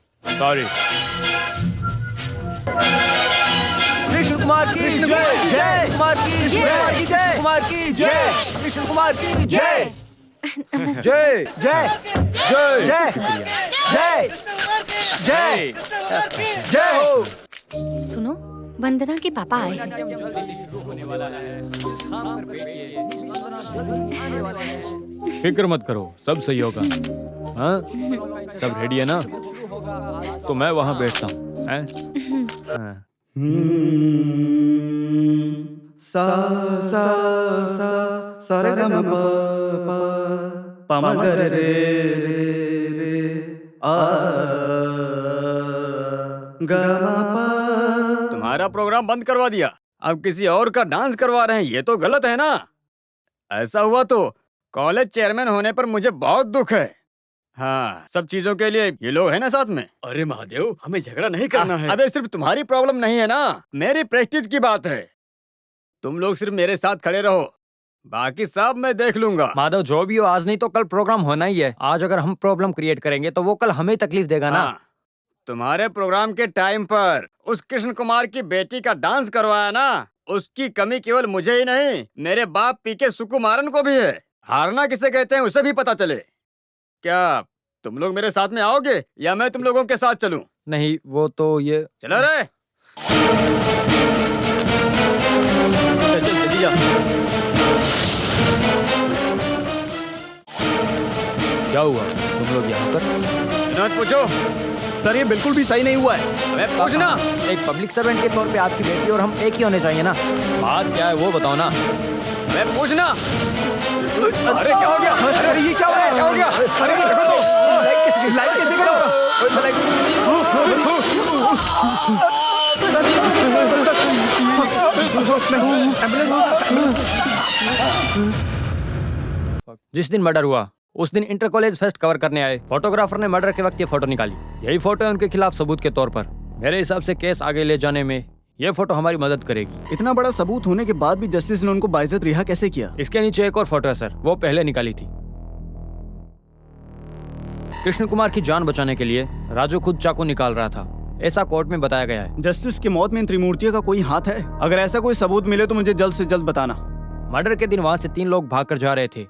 कृष्ण कुमार की जय, जय कुमार की जय, जय कुमार की जय, कृष्ण कुमार की जय, जय जय जय जय जय जय जय हो। सुनो, वंदना के पापा आए हैं। फिक्र मत करो, सब सही होगा। हाँ, सब रेडी है ना? तो मैं वहाँ बैठता हूँ। हाँ। सा सा सा सरगम प प म ग रे रे रे आ ग म प। तुम्हारा प्रोग्राम बंद करवा दिया, अब किसी और का डांस करवा रहे हैं, ये तो गलत है ना। ऐसा हुआ तो कॉलेज चेयरमैन होने पर मुझे बहुत दुख है। हाँ, सब चीजों के लिए ये लोग हैं ना साथ में। अरे महादेव, हमें झगड़ा नहीं करना है। अबे सिर्फ तुम्हारी प्रॉब्लम नहीं है ना, मेरी प्रेस्टीज की बात है। तुम लोग सिर्फ मेरे साथ खड़े रहो, बाकी सब मैं देख लूंगा। माधव, जो भी हो, आज नहीं तो कल प्रोग्राम होना ही है। आज अगर हम प्रॉब्लम क्रिएट करेंगे तो वो कल हमें तकलीफ देगा ना। हाँ, तुम्हारे प्रोग्राम के टाइम पर उस कृष्ण कुमार की बेटी का डांस करवाया ना, उसकी कमी केवल मुझे ही नहीं, मेरे बाप पीके सुकुमारन को भी है। हारना किसे कहते हैं उसे भी पता चले। क्या तुम लोग मेरे साथ में आओगे या मैं तुम लोगों के साथ चलूं? नहीं, वो तो ये। चलो रे, चल चल जल्दी जा। क्या हुआ, तुम लोग यहाँ पर? विनोद पूछो। सर, ये बिल्कुल भी सही नहीं हुआ है। अबे पूछना। एक पब्लिक सर्वेंट के तौर पे आपकी बेटी और हम एक ही होने चाहिए ना। बात क्या है वो बताओ ना। अबे पूछना। अरे क्या हो गया? अरे ये क्या हो रहा है? क्या हो गया? अरे ये देखो तो, लाइट कैसे करो? जिस दिन मर्डर हुआ उस दिन इंटर कॉलेज फेस्ट कवर करने आए फोटोग्राफर ने मर्डर के वक्त ये फोटो निकाली। यही फोटो है उनके खिलाफ सबूत के तौर पर। मेरे हिसाब से केस आगे ले जाने में ये फोटो हमारी मदद करेगी। इतना बड़ा सबूत होने के बाद भी जस्टिस ने उनको बाइज्जत रिहा कैसे किया? इसके नीचे एक और फोटो है सर, वो पहले निकाली थी। कृष्ण कुमार की जान बचाने के लिए राजू खुद चाकू निकाल रहा था, ऐसा कोर्ट में बताया गया है। जस्टिस की मौत में इन त्रिमूर्तियों का कोई हाथ है? अगर ऐसा कोई सबूत मिले तो मुझे जल्द से जल्द बताना। मर्डर के दिन वहां से 3 लोग भागकर जा रहे थे,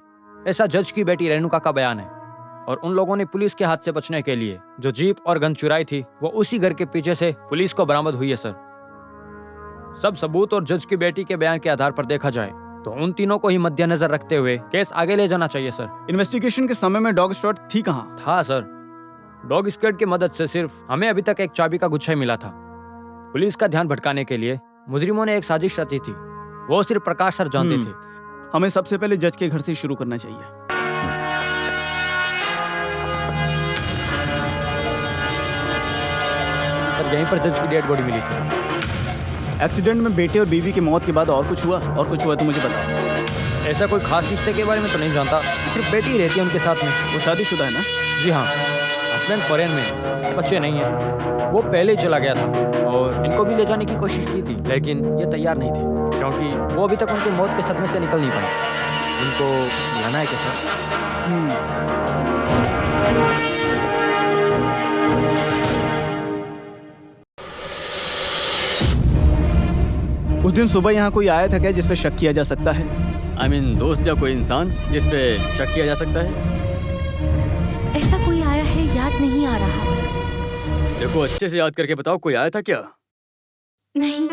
ऐसा जज की बेटी रेणुका का बयान है। और उन लोगों ने पुलिस के हाथ से बचने के लिए जो जीप और गन चुराई थी वो उसी घर के पीछे से पुलिस को बरामद हुई है सर। सब सबूत और जज की बेटी के बयान के आधार पर देखा जाए तो उन तीनों को ही मद्देनजर रखते हुए केस आगे ले जाना चाहिए सर। इन्वेस्टिगेशन के समय में डॉग स्क्वाड थी कहाँ? था सर, डॉग स्क्वाड की मदद से सिर्फ हमें अभी तक एक चाबी का गुच्छा ही मिला था। पुलिस का ध्यान भटकाने के लिए मुजरिमों ने एक साजिश रची थी, वो सिर्फ प्रकाश सर जानते थे। हमें सबसे पहले जज के घर से शुरू करना चाहिए। सर, यहीं पर जज की डेड बॉडी मिली थी। एक्सीडेंट में बेटे और बीवी की मौत के बाद और कुछ हुआ? और कुछ हुआ तो मुझे बताओ। ऐसा कोई खास रिश्ते के बारे में तो नहीं जानता, सिर्फ बेटी ही रहती है उनके साथ में। वो शादीशुदा है ना? जी हाँ, हस्बैंड फॉरेन में, बच्चे नहीं हैं। वो पहले ही चला गया था और इनको भी ले जाने की कोशिश की थी लेकिन ये तैयार नहीं थे क्योंकि वो अभी तक उनकी मौत के सदमे से निकल नहीं पाए। उनको लाना है कैसा? उस दिन सुबह यहाँ कोई आया था क्या जिस पे शक किया जा सकता है? I mean, दोस्त या कोई इंसान जिस पे शक किया जा सकता है? ऐसा कोई आया है, याद नहीं आ रहा। देखो अच्छे से याद करके बताओ, कोई आया था क्या? नहीं,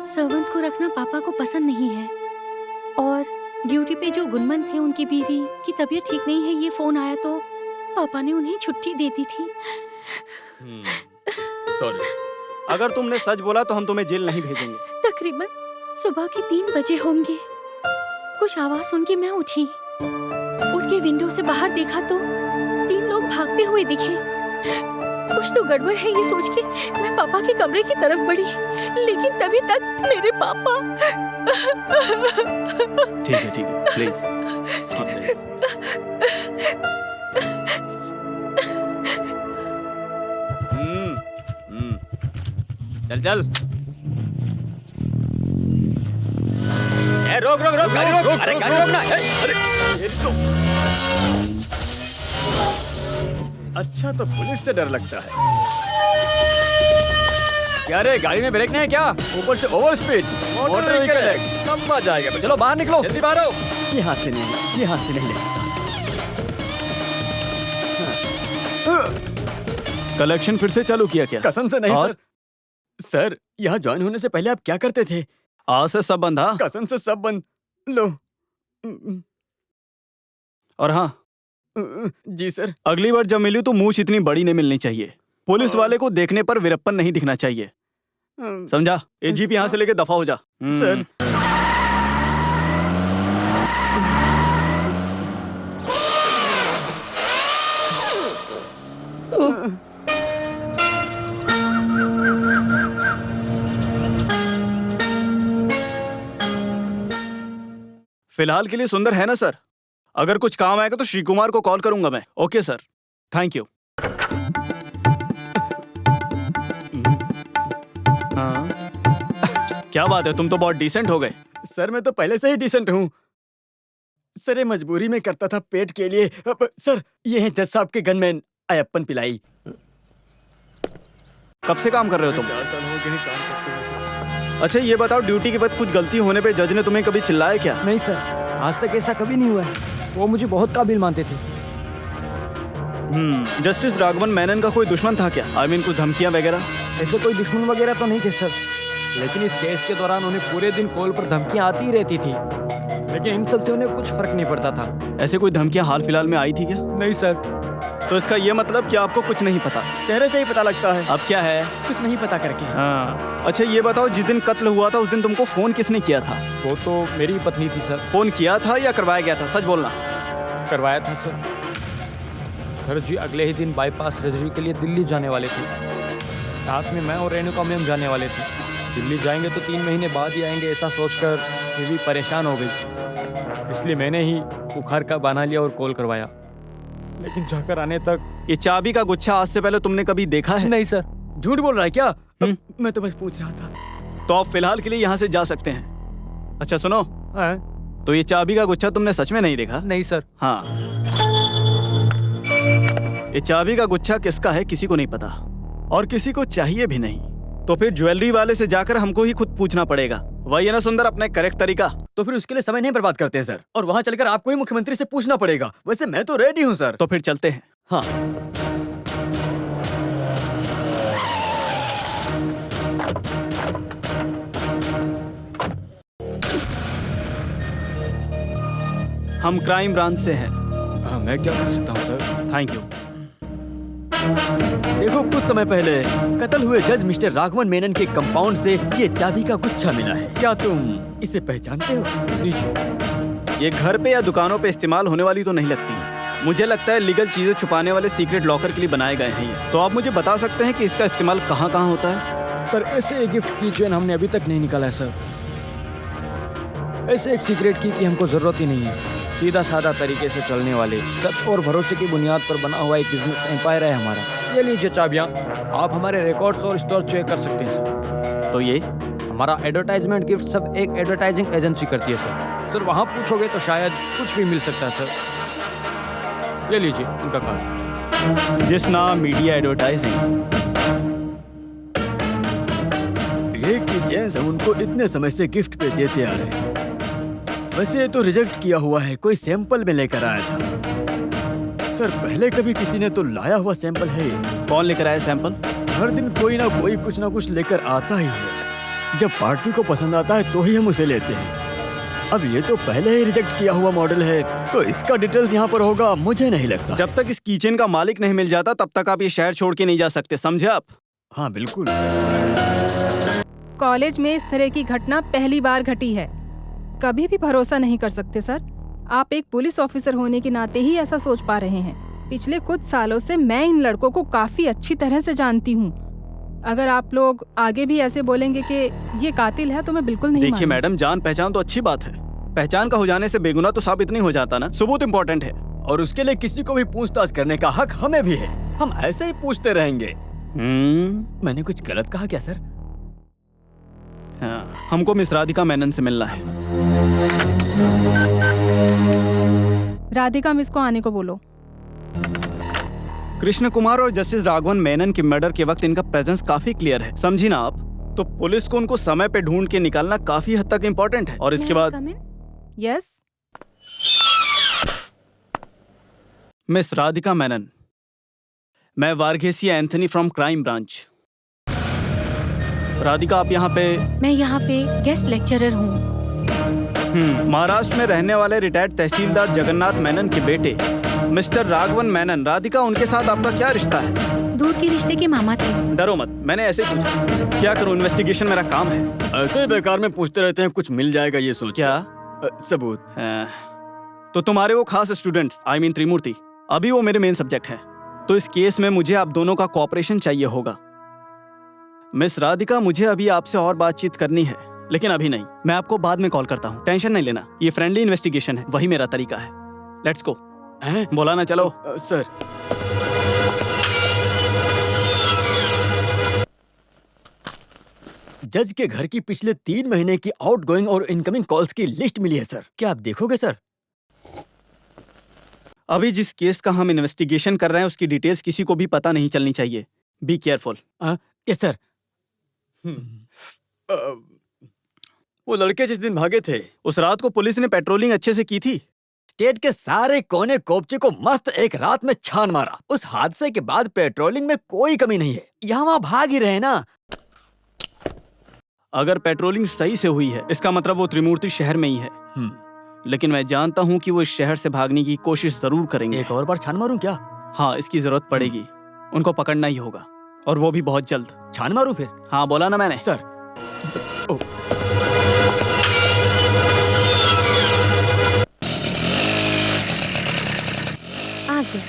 सर्वेंट्स को रखना पापा को पसंद नहीं है और ड्यूटी पे जो गुनमन थे उनकी बीवी की तबीयत ठीक नहीं है, ये फोन आया तो पापा ने उन्हें छुट्टी दे दी थी। सॉरी। अगर तुमने सच बोला तो हम तुम्हें जेल नहीं भेजेंगे। तकरीबन सुबह के 3 बजे होंगे। कुछ आवाज सुन के मैं उठी। उठ के विंडो से बाहर देखा तो 3 लोग भागते हुए दिखे। कुछ तो गड़बड़ है ये सोच के मैं पापा के कमरे की तरफ बढ़ी, लेकिन तभी तक मेरे पापा। ठीक है प्लीज। चल चल। रोक रोक रोक गाड़ी रोक। अरे गाड़ी रोकना। अरे ये तो अच्छा, तो पुलिस से डर लगता है क्या? रे गाड़ी में ब्रेक नहीं है क्या? ऊपर से ओवर स्पीड मोटर व्हीकल है, कम आ जाएगा। चलो बाहर निकलो, जल्दी बाहर आओ। यहाँ से नहीं, यहाँ से नहीं। कलेक्शन फिर से चालू किया क्या? कसम से नहीं और? सर यहाँ ज्वाइन होने से पहले आप क्या करते थे? आज से सब बंद। हाँ, कसम से सब बंद। लो। और हाँ जी सर। अगली बार जब मिली तो मूछ इतनी बड़ी नहीं मिलनी चाहिए। पुलिस वाले को देखने पर वीरप्पन नहीं दिखना चाहिए, समझा? ये जीप यहाँ से लेके दफा हो जा। सर फिलहाल के लिए सुंदर है ना सर? अगर कुछ काम आएगा तो श्री कुमार को कॉल करूंगा मैं। Okay sir, thank you. हाँ क्या बात है, तुम तो बहुत डिसेंट हो गए। सर मैं तो पहले से ही डिसेंट हूँ सर, ये मजबूरी में करता था पेट के लिए। सर ये है जज साहब के गनमैन अयप्पन पिलाई। कब से काम कर रहे हो तुम? 4 साल हो गए काम करते हुए सर। अच्छा ये बताओ, ड्यूटी के वक्त कुछ गलती होने पे जज ने तुम्हें कभी चिल्लाया क्या? नहीं सर, आज तक ऐसा कभी नहीं हुआ है। वो मुझे बहुत काबिल मानते थे। जस्टिस राघवन मेनन का कोई दुश्मन था क्या? आई मीन कुछ धमकियां वगैरह? ऐसे कोई दुश्मन वगैरह तो नहीं थे सर, लेकिन इस केस के दौरान उन्हें पूरे दिन कॉल पर धमकियां आती ही रहती थी, लेकिन इन सब से उन्हें कुछ फर्क नहीं पड़ता था। ऐसे कोई धमकियां हाल फिलहाल में आई थी क्या? नहीं सर। तो इसका ये मतलब कि आपको कुछ नहीं पता? चेहरे से ही पता लगता है। अब क्या है? कुछ नहीं पता करके। हाँ अच्छा ये बताओ, जिस दिन कत्ल हुआ था उस दिन तुमको फोन किसने किया था? वो तो मेरी पत्नी थी सर। फोन किया था या करवाया गया था, सच बोलना। करवाया था सर। सर जी अगले ही दिन बाईपास सर्जरी के लिए दिल्ली जाने वाले थे। साथ में मैं और रेणुका मैम जाने वाले थे। दिल्ली जाएंगे तो 3 महीने बाद ही आएंगे, ऐसा सोचकर ये भी परेशान हो गई, इसलिए मैंने ही बुखार का बहाना लिया और कॉल करवाया। लेकिन जाकर आने तक ये चाबी का गुच्छा आज से पहले तुमने कभी देखा है? नहीं सर। झूठ बोल रहा है क्या? मैं तो बस पूछ रहा था। तो आप फिलहाल के लिए यहाँ से जा सकते हैं। अच्छा सुनो, तो ये चाबी का गुच्छा तुमने सच में नहीं देखा? नहीं सर। हाँ, ये चाबी का गुच्छा किसका है किसी को नहीं पता, और किसी को चाहिए भी नहीं। तो फिर ज्वेलरी वाले से जाकर हमको ही खुद पूछना पड़ेगा, वही है ना सुंदर अपना करेक्ट तरीका? तो फिर उसके लिए समय नहीं बर्बाद करते हैं सर, और वहाँ चलकर आपको ही मुख्यमंत्री से पूछना पड़ेगा। वैसे मैं तो रेडी हूँ सर। तो फिर चलते हैं। हाँ हम क्राइम ब्रांच से हैं। मैं क्या कर सकता हूँ सर? Thank you. देखो कुछ समय पहले कत्ल हुए जज मिस्टर राघवन मेनन के कंपाउंड से ये चाबी का गुच्छा मिला है। क्या तुम इसे पहचानते हो? ये घर पे या दुकानों पे इस्तेमाल होने वाली तो नहीं लगती। मुझे लगता है लीगल चीजें छुपाने वाले सीक्रेट लॉकर के लिए बनाए गए हैं ये। तो आप मुझे बता सकते हैं कि इसका इस्तेमाल कहाँ कहाँ होता है? सर ऐसे एक गिफ्ट की चेन हमने अभी तक नहीं निकाला है सर। ऐसे एक सीक्रेट की हमको जरूरत ही नहीं है। सीधा साधा तरीके से चलने वाले, सच और भरोसे की बुनियाद पर बना हुआ एक बिजनेस एम्पायर है हमारा। ये लीजिए चाबियाँ, आप हमारे रिकॉर्ड्स और स्टोर चेक कर सकते हैं सर। तो ये हमारा एडवर्टाइजमेंट गिफ्ट सब एक एडवर्टाइजिंग एजेंसी करती है सर। सर वहाँ पूछोगे तो शायद कुछ भी मिल सकता है सर। ये लीजिए उनका कार्ड। जिस नाम मीडिया एडवर्टाइजिंग। ये की चेन हम उनको इतने समय से गिफ्ट पे देते आ रहे हैं। वैसे ये तो रिजेक्ट किया हुआ है, कोई सैंपल में लेकर आया था सर। पहले कभी किसी ने तो लाया हुआ सैंपल है। कौन लेकर आया सैंपल? हर दिन कोई ना कोई कुछ ना कुछ लेकर आता ही है। जब पार्टी को पसंद आता है तो ही हम उसे लेते हैं। अब ये तो पहले ही रिजेक्ट किया हुआ मॉडल है, तो इसका डिटेल्स यहाँ पर होगा मुझे नहीं लगता। जब तक इस कीचेन का मालिक नहीं मिल जाता तब तक आप ये शहर छोड़ के नहीं जा सकते, समझे आप? हाँ बिल्कुल। कॉलेज में इस तरह की घटना पहली बार घटी है। कभी भी भरोसा नहीं कर सकते सर। आप एक पुलिस ऑफिसर होने के नाते ही ऐसा सोच पा रहे हैं। पिछले कुछ सालों से मैं इन लड़कों को काफी अच्छी तरह से जानती हूँ। अगर आप लोग आगे भी ऐसे बोलेंगे कि ये कातिल है तो मैं बिल्कुल नहीं देखिए मानूंगी। मैडम, जान पहचान तो अच्छी बात है, पहचान का हो जाने से बेगुनाह तो साबित नहीं हो जाता ना, सबूत इम्पोर्टेंट है। और उसके लिए किसी को भी पूछताछ करने का हक हमें भी है। हम ऐसे ही पूछते रहेंगे। मैंने कुछ गलत कहा क्या सर? हाँ, हमको मिस राधिका मेनन से मिलना है। राधिका मिस को आने को बोलो। कृष्ण कुमार और जस्टिस राघवन मेनन के मर्डर के वक्त इनका प्रेजेंस काफी क्लियर है, समझी ना आप? तो पुलिस को उनको समय पे ढूंढ के निकालना काफी हद तक इम्पोर्टेंट है। और इसके बाद यस मिस राधिका मेनन, मैं Varghese Anthony from crime branch. Radhika, आप यहाँ पे? मैं यहाँ पे गेस्ट लेक्चरर हूँ। महाराष्ट्र में रहने वाले रिटायर्ड तहसीलदार जगन्नाथ मेनन के बेटे मिस्टर राघवन मेनन। राधिका, उनके साथ आपका क्या रिश्ता है? दूर के रिश्ते के मामा थे। डरो मत, मैंने ऐसे ही पूछा। क्या करूं, इन्वेस्टिगेशन मेरा काम है। ऐसे ही बेकार में पूछते रहते हैं, कुछ मिल जाएगा ये सोच। क्या सबूत? तो तुम्हारे वो खास स्टूडेंट्स, आई मीन त्रिमूर्ति, अभी वो मेरे मेन सब्जेक्ट हैं। तो इस केस में मुझे आप दोनों का कोऑपरेशन चाहिए होगा। मिस राधिका, मुझे अभी आपसे और बातचीत करनी है, लेकिन अभी नहीं। मैं आपको बाद में कॉल करता हूँ, टेंशन नहीं लेना। ये फ्रेंडली इन्वेस्टिगेशन है, वही मेरा तरीका है। Let's go. बोला ना, चलो। सर, जज के घर की पिछले 3 महीने की आउटगोइंग और इनकमिंग कॉल्स की लिस्ट मिली है सर। क्या आप देखोगे सर? अभी जिस केस का हम इन्वेस्टिगेशन कर रहे हैं उसकी डिटेल्स किसी को भी पता नहीं चलनी चाहिए। Be careful. Yes sir. वो लड़के जिस दिन भागे थे, उस रात को पुलिस ने पेट्रोलिंग अच्छे से की थी। स्टेट के सारे कोने कोपचे को मस्त एक रात में छान मारा। उस हादसे के बाद पेट्रोलिंग में कोई कमी नहीं है। यहाँ वहाँ भाग ही रहे ना। अगर पेट्रोलिंग सही से हुई है, इसका मतलब वो त्रिमूर्ति शहर में ही है। लेकिन मैं जानता हूँ कि वो इस शहर से भागने की कोशिश जरूर करेंगे। एक और बार छान मारूं क्या? हाँ, इसकी जरूरत पड़ेगी। उनको पकड़ना ही होगा, और वो भी बहुत जल्द। छान मारूं फिर? हाँ, बोला ना मैंने। सर। आगे।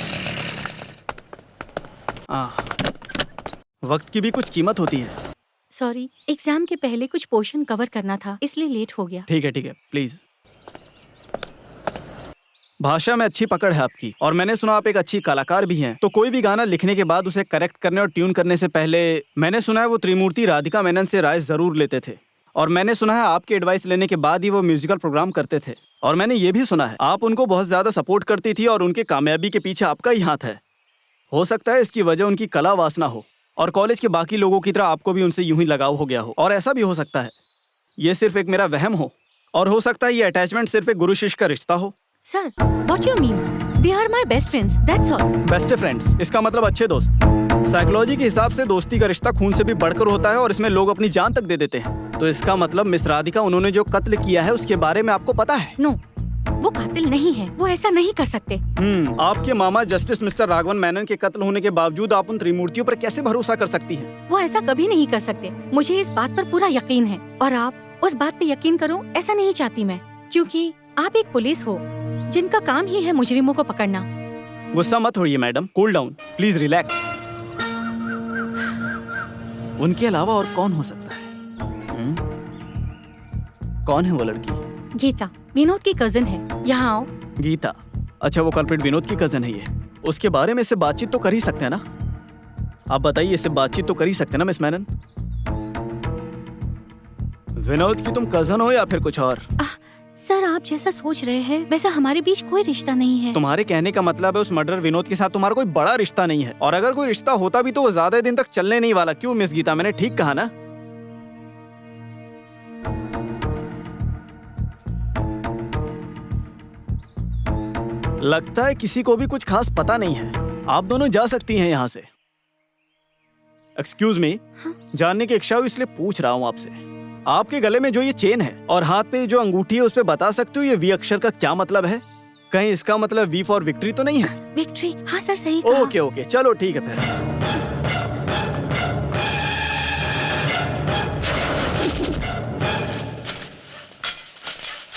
वक्त की भी कुछ कीमत होती है। सॉरी, एग्जाम के पहले कुछ पोर्शन कवर करना था, इसलिए लेट हो गया। ठीक है, प्लीज। भाषा में अच्छी पकड़ है आपकी, और मैंने सुना आप एक अच्छी कलाकार भी हैं। तो कोई भी गाना लिखने के बाद उसे करेक्ट करने और ट्यून करने से पहले मैंने सुना है वो त्रिमूर्ति राधिका मेनन से राय जरूर लेते थे। और मैंने सुना है आपकी एडवाइस लेने के बाद ही वो म्यूजिकल प्रोग्राम करते थे। और मैंने ये भी सुना है आप उनको बहुत ज्यादा सपोर्ट करती थी, और उनके कामयाबी के पीछे आपका ही हाथ है। हो सकता है इसकी वजह उनकी कला वासना हो, और कॉलेज के बाकी लोगों की तरह आपको भी उनसे यूं ही लगाव हो गया हो। और ऐसा भी हो सकता है ये सिर्फ एक मेरा वहम हो, और हो सकता है ये अटैचमेंट सिर्फ एक गुरु शिष्य का रिश्ता हो। Sir, what you mean? They are my best friends, that's all. Best friends, इसका मतलब अच्छे दोस्त। साइकोलॉजी के हिसाब से दोस्ती का रिश्ता खून से भी बढ़कर होता है, और इसमें लोग अपनी जान तक दे देते हैं। तो इसका मतलब मिस राधिका, उन्होंने जो कत्ल किया है उसके बारे में आपको पता है? नो, वो कातिल नहीं है, वो ऐसा नहीं कर सकते। आपके मामा जस्टिस मिस्टर राघवन मेनन के कत्ल होने के बावजूद आप उन त्रिमूर्तियों पर कैसे भरोसा कर सकती हैं? वो ऐसा कभी नहीं कर सकते, मुझे इस बात पर पूरा यकीन है। और आप उस बात पे यकीन करो, ऐसा नहीं चाहती मैं, क्योंकि आप एक पुलिस हो जिनका काम ही है मुजरिमों को पकड़ना। गुस्सा मत होइए madam, cool down, please relax. उनके अलावा और कौन हो सकता है? कौन है वो लड़की? गीता, विनोद की कजन है। यहाँ आओ। गीता? अच्छा, वो कल्प्रिट विनोद की कजन है ये। उसके बारे में इससे बातचीत तो कर ही सकते हैं ना? आप बताइए, इससे बातचीत तो कर ही सकते हैं ना मिस मेनन? विनोद की तुम कजन हो या फिर कुछ और? सर, आप जैसा सोच रहे हैं वैसा हमारे बीच कोई रिश्ता नहीं है। तुम्हारे कहने का मतलब है उस मर्डर विनोद के साथ तुम्हारा कोई बड़ा रिश्ता नहीं है, और अगर कोई रिश्ता होता भी तो वो ज्यादा दिन तक चलने नहीं वाला। क्यों मिस गीता, मैंने ठीक कहा ना? लगता है किसी को भी कुछ खास पता नहीं है। आप दोनों जा सकती हैं यहाँ से। एक्सक्यूज मी, जानने की इच्छा हुई इसलिए पूछ रहा हूँ आपसे। आपके गले में जो ये चेन है और हाथ पे जो अंगूठी है, उस पे बता सकते हो ये वी अक्षर का क्या मतलब है? कहीं इसका मतलब वी फॉर विक्ट्री तो नहीं है? विक्ट्री? हाँ सर, सही कहा। ओके, चलो ठीक है फिर।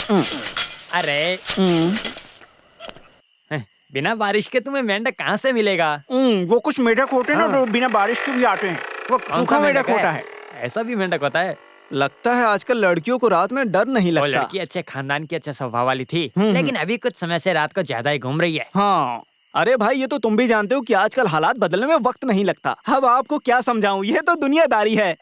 अरे बिना बारिश के तुम्हें मेंढक कहाँ से मिलेगा? वो कुछ मेढक होते हैं ना जो बिना बारिश के भी आते हैं। वो कौन सूखा सा मेढक मेंढक होता है? है। ऐसा भी मेंढक होता है? लगता है आजकल लड़कियों को रात में डर नहीं वो लगता। लड़की अच्छे खानदान की, अच्छे स्वभाव वाली थी, लेकिन अभी कुछ समय से रात को ज्यादा ही घूम रही है। हाँ, अरे भाई ये तो तुम भी जानते हो कि आजकल हालात बदलने में वक्त नहीं लगता। अब आपको क्या समझाऊं, ये तो दुनियादारी है।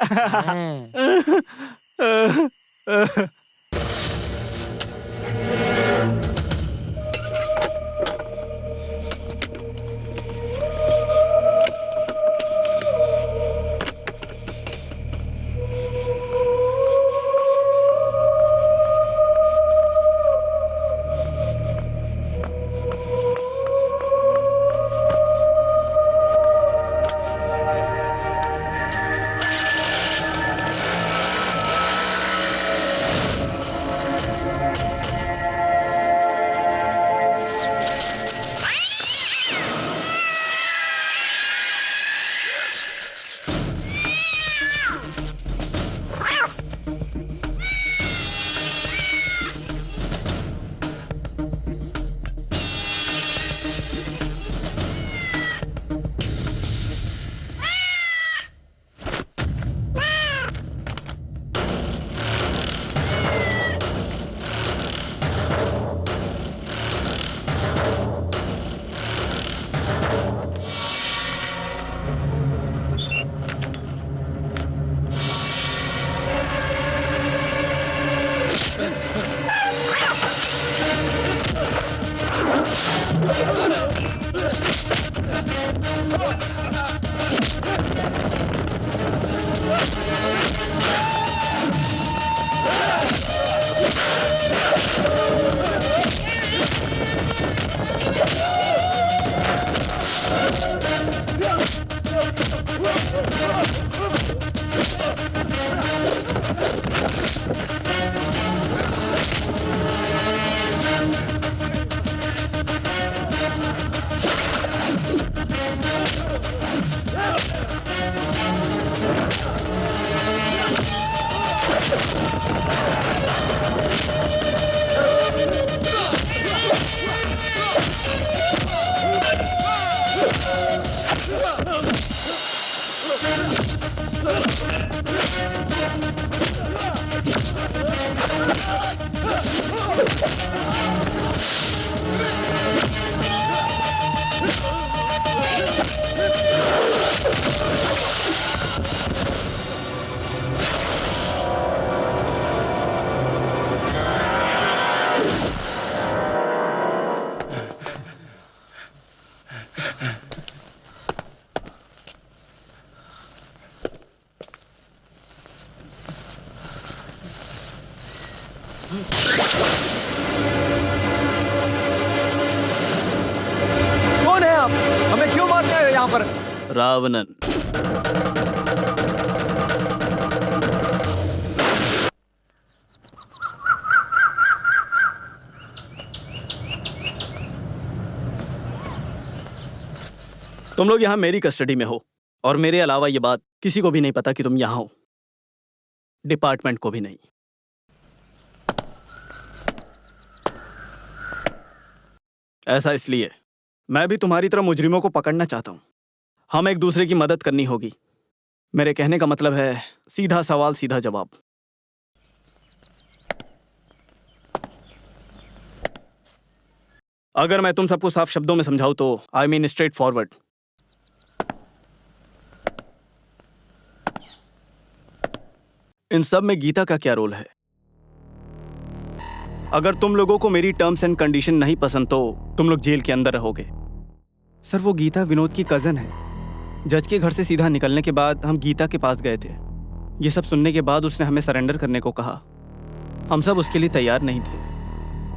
कौन है आप? हमें क्यों मारते हैं यहाँ पर? रावणन। तुम लोग यहाँ मेरी कस्टडी में हो और मेरे अलावा ये बात किसी को भी नहीं पता कि तुम यहाँ हो, डिपार्टमेंट को भी नहीं। ऐसा इसलिए मैं भी तुम्हारी तरह मुजरिमों को पकड़ना चाहता हूं। हम एक दूसरे की मदद करनी होगी। मेरे कहने का मतलब है सीधा सवाल सीधा जवाब। अगर मैं तुम सबको साफ शब्दों में समझाऊं तो आई मीन स्ट्रेट फॉरवर्ड। इन सब में गीता का क्या रोल है? अगर तुम लोगों को मेरी टर्म्स एंड कंडीशन नहीं पसंद तो तुम लोग जेल के अंदर रहोगे। सर, वो गीता विनोद की कजन है। जज के घर से सीधा निकलने के बाद हम गीता के पास गए थे। ये सब सुनने के बाद उसने हमें सरेंडर करने को कहा। हम सब उसके लिए तैयार नहीं थे।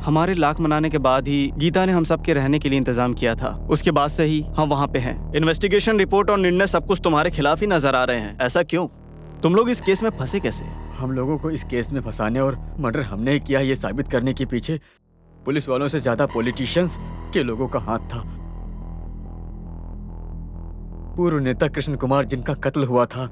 हमारे लाख मनाने के बाद ही गीता ने हम सब के रहने के लिए इंतजाम किया था। उसके बाद से ही हम वहाँ पे हैं। इन्वेस्टिगेशन रिपोर्ट और निर्णय सब कुछ तुम्हारे खिलाफ ही नजर आ रहे हैं। ऐसा क्यों? तुम लोग इस केस में फंसे कैसे? हम लोगों को इस केस में फंसाने और मर्डर हमने ही किया ये साबित करने के पीछे पुलिस वालों से ज्यादा पॉलिटिशियंस के लोगों का हाथ था। पूर्व नेता कृष्ण कुमार जिनका कत्ल हुआ था,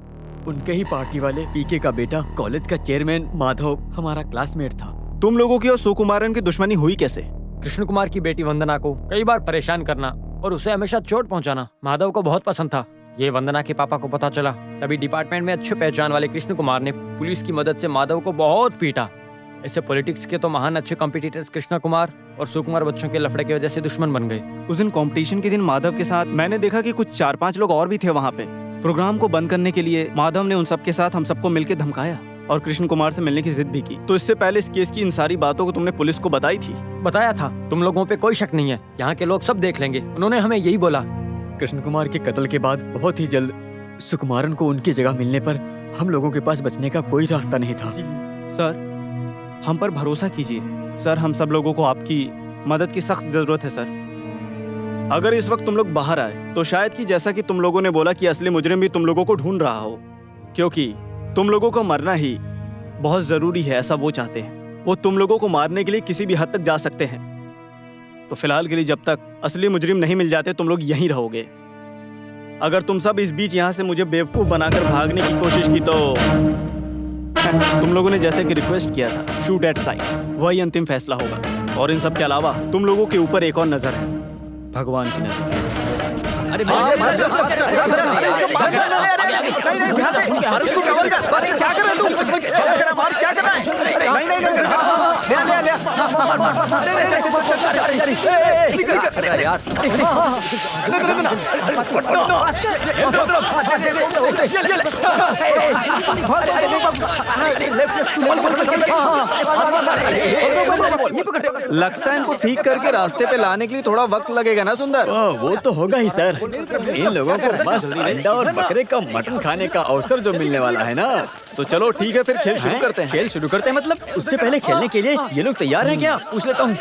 उनके ही पार्टी वाले पीके का बेटा, कॉलेज का चेयरमैन माधव हमारा क्लासमेट था। तुम लोगों की और सुकुमारन की दुश्मनी हुई कैसे? कृष्ण कुमार की बेटी वंदना को कई बार परेशान करना और उसे हमेशा चोट पहुंचाना माधव को बहुत पसंद था। ये वंदना के पापा को पता चला, तभी डिपार्टमेंट में अच्छे पहचान वाले कृष्ण कुमार ने पुलिस की मदद से माधव को बहुत पीटा। ऐसे पॉलिटिक्स के तो महान अच्छे कॉम्पिटिटर्स कृष्ण कुमार और सुकुमार बच्चों के लफड़े की वजह से दुश्मन बन गए। उस दिन कंपटीशन के दिन माधव के साथ मैंने देखा कि कुछ 4-5 लोग और भी थे वहाँ पे। प्रोग्राम को बंद करने के लिए माधव ने उन सबके साथ हम सबको मिलकर धमकाया और कृष्ण कुमार से मिलने की जिद भी की। तो इससे पहले इस केस की इन सारी बातों को तुमने पुलिस को बताई थी? बताया था, तुम लोगों पे कोई शक नहीं है, यहाँ के लोग सब देख लेंगे। उन्होंने हमें यही बोला। कृष्ण कुमार के कत्ल के बाद बहुत ही जल्द सुकुमारन को उनकी जगह मिलने पर हम लोगों के पास बचने का कोई रास्ता नहीं था। सर, हम पर भरोसा कीजिए। सर, हम सब लोगों को आपकी मदद की सख्त जरूरत है सर। अगर इस वक्त तुम लोग बाहर आए तो शायद कि जैसा कि तुम लोगों ने बोला कि असली मुजरिम भी तुम लोगों को ढूंढ रहा हो, क्योंकि तुम लोगों को मरना ही बहुत जरूरी है, ऐसा वो चाहते हैं। वो तुम लोगों को मारने के लिए किसी भी हद तक जा सकते हैं। तो फिलहाल के लिए जब तक असली मुजरिम नहीं मिल जाते तुम लोग यहीं रहोगे। अगर तुम सब इस बीच यहाँ से मुझे बेवकूफ बनाकर भागने की कोशिश की तो तुम लोगों ने जैसे कि रिक्वेस्ट किया था, शूट एट साइट, वही अंतिम फैसला होगा। और इन सब के अलावा तुम लोगों के ऊपर एक और नजर है, भगवान की नजर। अरे लगता है इनको ठीक करके रास्ते पे लाने के लिए थोड़ा वक्त लगेगा ना सुंदर? वो तो होगा ही सर। इन लोगों को मस्त अंडा और बकरे का मटन खाने का अवसर जो मिलने वाला है ना। तो चलो ठीक है, फिर खेल शुरू करते हैं। खेल शुरू करते हैं मतलब? उससे पहले खेलने के लिए ये लोग तैयार हैं क्या? पूछ लेता हूँ।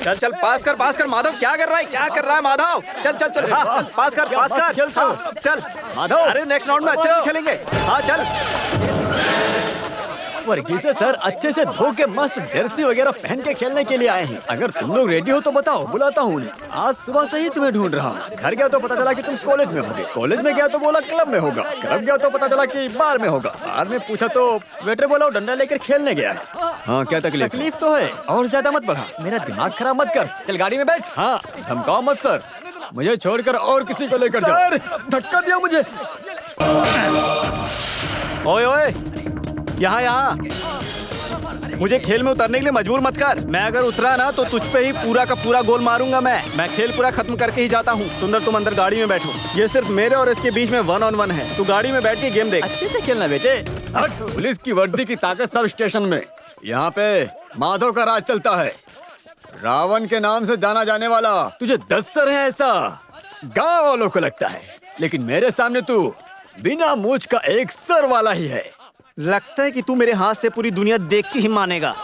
चल चल, पास कर माधव। क्या कर रहा है माधव? चल चल चल, हाँ चल, पास कर खेलता हूँ। चल माधव, अरे नेक्स्ट राउंड में अच्छे से खेलेंगे। हाँ चल। वर्गीस सर अच्छे से धो के मस्त जर्सी वगैरह पहन के खेलने के लिए आए हैं। अगर तुम लोग रेडी हो तो बताओ, बुलाता हूँ उन्हें। आज सुबह से ही तुम्हें ढूंढ रहा हूँ। घर गया तो पता चला कि तुम कॉलेज में होगे, कॉलेज में गया तो बोला क्लब में होगा, क्लब गया तो पता चला कि बार में होगा, बार में पूछा तो वेटर बोला डंडा लेकर खेलने गया है। हाँ क्या तकलीफ तो है, और ज्यादा मत बढ़ा, मेरा दिमाग खराब मत कर। चल गाड़ी में बैठ। हाँ धमकाओ मत सर, मुझे छोड़कर और किसी को लेकर जाओ। धक्का दिया मुझे। ओए ओए, यहाँ मुझे खेल में उतरने के लिए मजबूर मत कर। मैं अगर उतरा ना तो तुझ पे ही पूरा का पूरा गोल मारूंगा। मैं खेल पूरा खत्म करके ही जाता हूँ। सुंदर, तुम अंदर गाड़ी में बैठो। ये सिर्फ मेरे और इसके बीच में 1-on-1 है। तू गाड़ी में बैठ के गेम देख। अच्छे से खेलना बेटे। पुलिस की वर्दी की ताकत सब स्टेशन में। यहाँ पे माधव का राज चलता है, रावण के नाम से जाना जाने वाला। तुझे 10 सर है ऐसा गाँव वालों को लगता है, लेकिन मेरे सामने तू बिना मूंछ का एक सर वाला ही है। लगता है कि तू मेरे हाथ से पूरी दुनिया देख के ही मानेगा।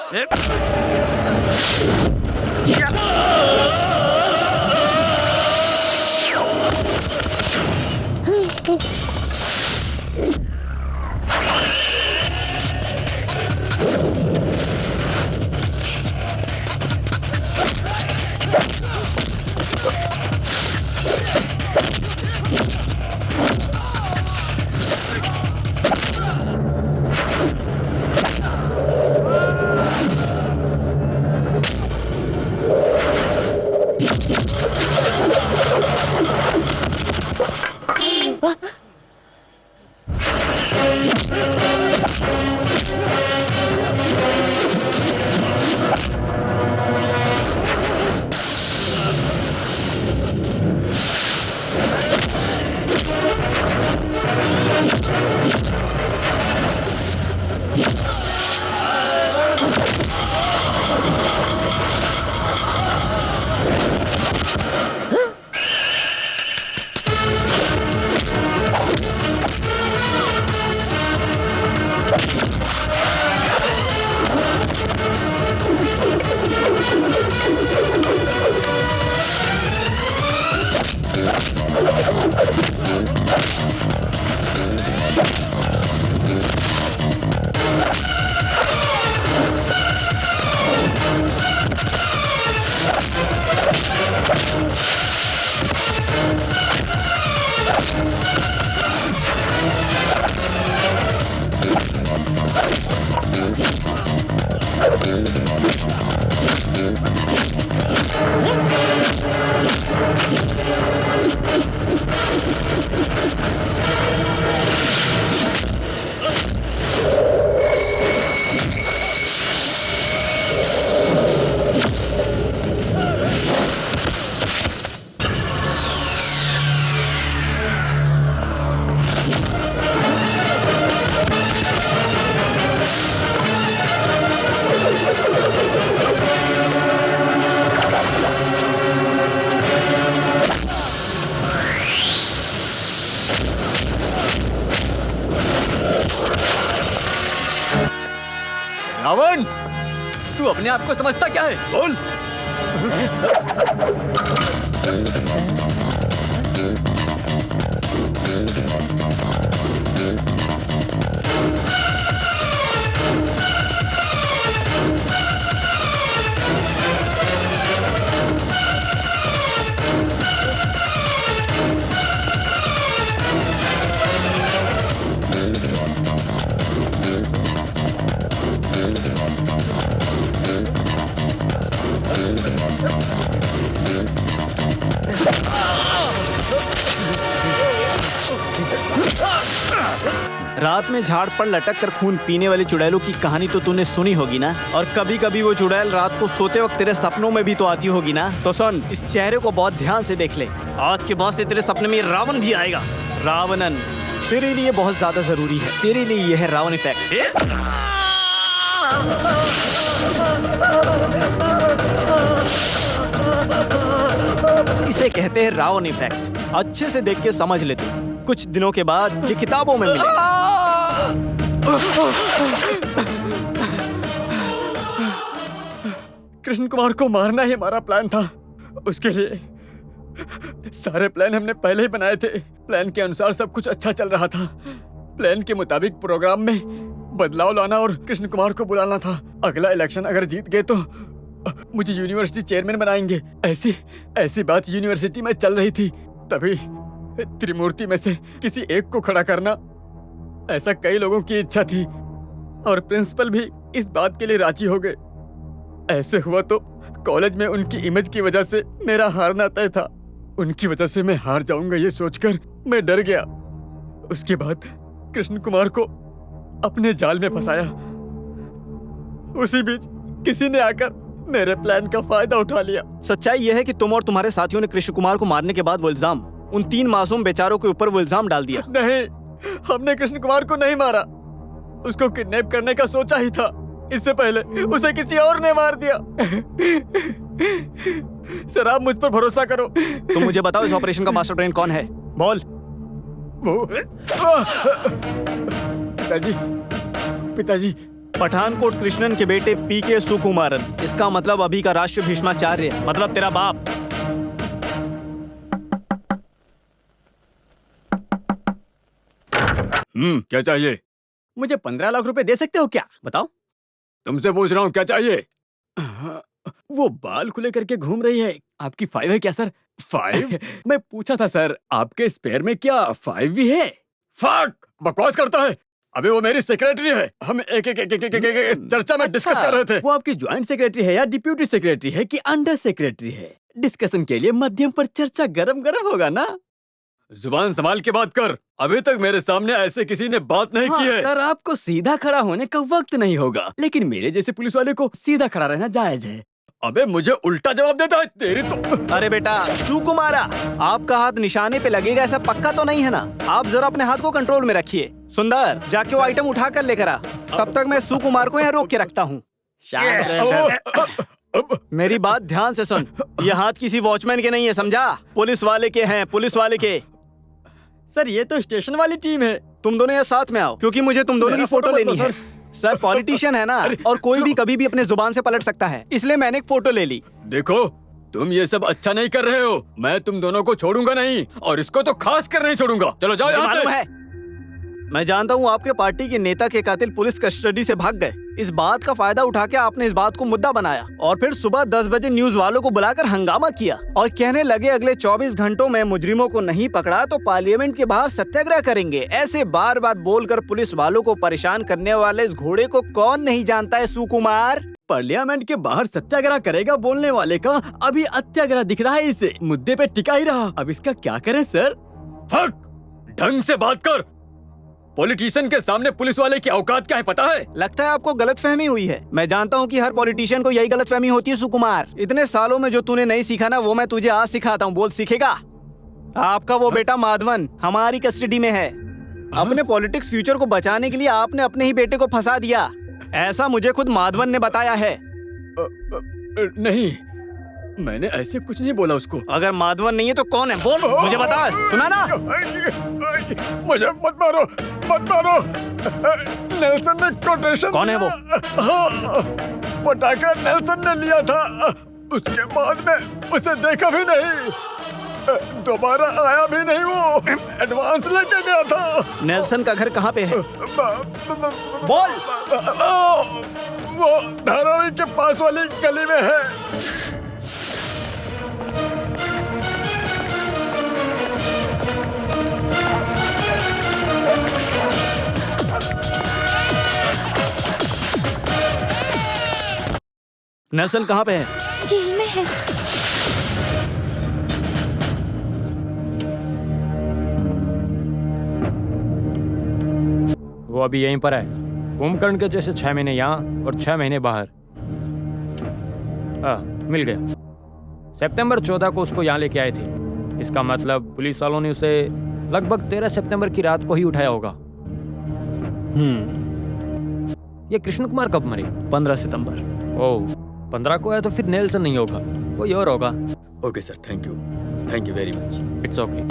रावण, तू अपने आप को समझता क्या है? बोल। रात में झाड़ पर लटक कर खून पीने वाली चुड़ैलों की कहानी तो तूने सुनी होगी ना। और कभी कभी वो चुड़ैल रात को सोते वक्त तेरे सपनों में भी तो आती होगी ना। तो सुन, इस चेहरे को बहुत ध्यान से देख ले। आज के बाद से तेरे सपने में रावण भी आएगा। रावणन, तेरे लिए बहुत ज्यादा जरूरी है। तेरे लिए यह है रावण इफेक्ट। इसे कहते हैं रावण इफेक्ट। अच्छे से देख के समझ ले तू। कुछ दिनों के बाद ये किताबों में मिलेगा। कृष्ण कुमार को मारना ही हमारा प्लान था। उसके लिए सारे प्लान हमने पहले ही बनाए थे। प्लान के अनुसार सब कुछ अच्छा चल रहा था। प्लान के मुताबिक प्रोग्राम में बदलाव लाना और कृष्ण कुमार को बुलाना था। अगला इलेक्शन अगर जीत गए तो मुझे यूनिवर्सिटी चेयरमैन बनाएंगे। ऐसी बात यूनिवर्सिटी में चल रही थी। तभी त्रिमूर्ति में से किसी एक को खड़ा करना, ऐसा कई लोगों की इच्छा थी और प्रिंसिपल भी इस बात के लिए राजी हो गए। ऐसे हुआ तो कॉलेज में उनकी इमेज की वजह से मेरा हारना तय था। उनकी वजह से मैं हार जाऊंगा ये सोचकर मैं डर गया। उसके बाद कृष्ण कुमार को अपने जाल में फंसाया। उसी बीच किसी ने आकर मेरे प्लान का फायदा उठा लिया। सच्चाई यह है कि तुम और तुम्हारे साथियों ने कृष्ण कुमार को मारने के बाद वो इल्जाम उन 3 मासूम बेचारों के ऊपर वो इल्जाम डाल दिया। नहीं, हमने कृष्ण कुमार को नहीं मारा। उसको किडनैप करने का सोचा ही था। इससे पहले उसे किसी और ने मार दिया। सर, आप मुझ पर भरोसा करो। तुम मुझे बताओ, इस ऑपरेशन का मास्टर ब्रेन कौन है? बोल। वो पिताजी पठानकोट कृष्णन के बेटे पीके सुकुमारन। इसका मतलब अभी का राष्ट्र भीष्माचार्य, मतलब तेरा बाप। क्या चाहिए? मुझे 15 लाख रुपए दे सकते हो क्या? बताओ। तुमसे पूछ रहा हूँ, क्या चाहिए? वो बाल खुले करके घूम रही है। आपकी 5 है क्या सर? 5? मैं पूछा था सर, आपके स्पेयर में क्या 5 भी है? फक, बकवास करता है। अबे वो मेरी सेक्रेटरी है। हम एक चर्चा में डिस्कस कर रहे थे। वो आपकी ज्वाइंट सेक्रेटरी है या डिप्यूटी सेक्रेटरी है कि अंडर सेक्रेटरी है? डिस्कशन के लिए मध्यम पर चर्चा गरम गरम होगा ना। जुबान संभाल के बात कर। अभी तक मेरे सामने ऐसे किसी ने बात नहीं की है। सर, आपको सीधा खड़ा होने का वक्त नहीं होगा, लेकिन मेरे जैसे पुलिस वाले को सीधा खड़ा रहना जायज है। अबे मुझे उल्टा जवाब देता है तेरी तो। अरे बेटा सुकुमारा, आपका हाथ निशाने पे लगेगा ऐसा पक्का तो नहीं है ना? आप जरा अपने हाथ को कंट्रोल में रखिए। सुंदर, जाके वो आइटम उठा कर लेकर आ। तब तक मैं सुकुमार को यहाँ रोक के रखता हूँ। मेरी बात ध्यान से सुन। ये हाथ किसी वॉचमैन के नहीं है, समझा? पुलिस वाले के हैं, पुलिस वाले के। सर, ये तो स्टेशन वाली टीम है। तुम दोनों यहाँ साथ में आओ, क्योंकि मुझे तुम दोनों की फोटो लेनी है। सर, पॉलिटिशियन है ना, और कोई भी कभी भी अपने जुबान से पलट सकता है, इसलिए मैंने एक फोटो ले ली। देखो, तुम ये सब अच्छा नहीं कर रहे हो। मैं तुम दोनों को छोड़ूंगा नहीं, और इसको तो खास कर नहीं छोड़ूंगा। चलो जाओ यहाँ से। है, मैं जानता हूँ आपके पार्टी के नेता के कातिल पुलिस कस्टडी से भाग गए। इस बात का फायदा उठा के आपने इस बात को मुद्दा बनाया और फिर सुबह 10 बजे न्यूज वालों को बुलाकर हंगामा किया और कहने लगे अगले 24 घंटों में मुजरिमों को नहीं पकड़ा तो पार्लियामेंट के बाहर सत्याग्रह करेंगे। ऐसे बार बार बोलकर पुलिस वालों को परेशान करने वाले इस घोड़े को कौन नहीं जानता है सुकुमार? पार्लियामेंट के बाहर सत्याग्रह करेगा बोलने वाले का अभी अत्याग्रह दिख रहा है। इसे मुद्दे पे टिका ही रहा। अब इसका क्या करें सर? फक, ढंग से बात कर। पॉलिटिशियन के सामने पुलिस वाले की औकात क्या है पता है? लगता है आपको गलतफहमी हुई है। मैं जानता हूँ कि हर पॉलिटिशियन को यही गलतफहमी होती है सुकुमार। इतने सालों में जो तूने नहीं सीखा ना, वो मैं तुझे आज सिखाता हूँ। बोल, सीखेगा? आपका वो बेटा माधवन हमारी कस्टडी में है। अपने पॉलिटिक्स फ्यूचर को बचाने के लिए आपने अपने ही बेटे को फंसा दिया, ऐसा मुझे खुद माधवन ने बताया है। नहीं, मैंने ऐसे कुछ नहीं बोला उसको। अगर माधवन नहीं है तो कौन है? बोल, मुझे बता। सुना ना? मुझे मत मारो। मत मारो। नेल्सन ने कोटेशन। कौन है वो? पटाखा नेल्सन ने लिया था, उसके बाद में उसे देखा भी नहीं, दोबारा आया भी नहीं। वो एडवांस लेके गया था। नेल्सन का घर कहाँ पे है? बोल। वो धारावी के पास वाली गली में है। नेल्सन कहाँ पे है? जेल में है। वो अभी यहीं पर है, कुंभकर्ण के जैसे 6 महीने यहाँ और 6 महीने बाहर। मिल गया। सितंबर 14 को उसको यहाँ लेके आए थे। इसका मतलब पुलिस वालों ने उसे लगभग 13 सितंबर की रात को ही उठाया होगा। ये कृष्ण कुमार कब मरे? 15 सितंबर। ओह, 15 को है तो फिर नेल्सन नहीं होगा, कोई और होगा। Okay sir, thank you very much. It's okay.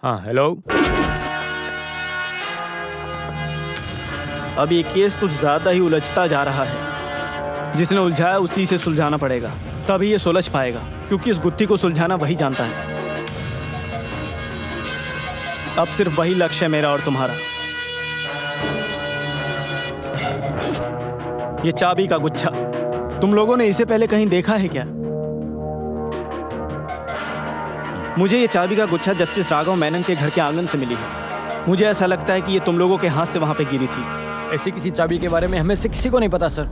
हाँ, हेलो। अब ये केस कुछ ज्यादा ही उलझता जा रहा है। जिसने उलझाया उसी से सुलझाना पड़ेगा, तभी ये सुलझ पाएगा, क्योंकि इस गुत्थी को सुलझाना वही जानता है। अब सिर्फ वही लक्ष्य है मेरा और तुम्हारा। ये चाबी का गुच्छा, तुम लोगों ने इसे पहले कहीं देखा है क्या? मुझे ये चाबी का गुच्छा जस्टिस राघव मेनन के घर के आंगन से मिली है। मुझे ऐसा लगता है कि ये तुम लोगों के हाथ से वहां पे गिरी थी। ऐसी किसी चाबी के बारे में हमें से किसी को नहीं पता सर।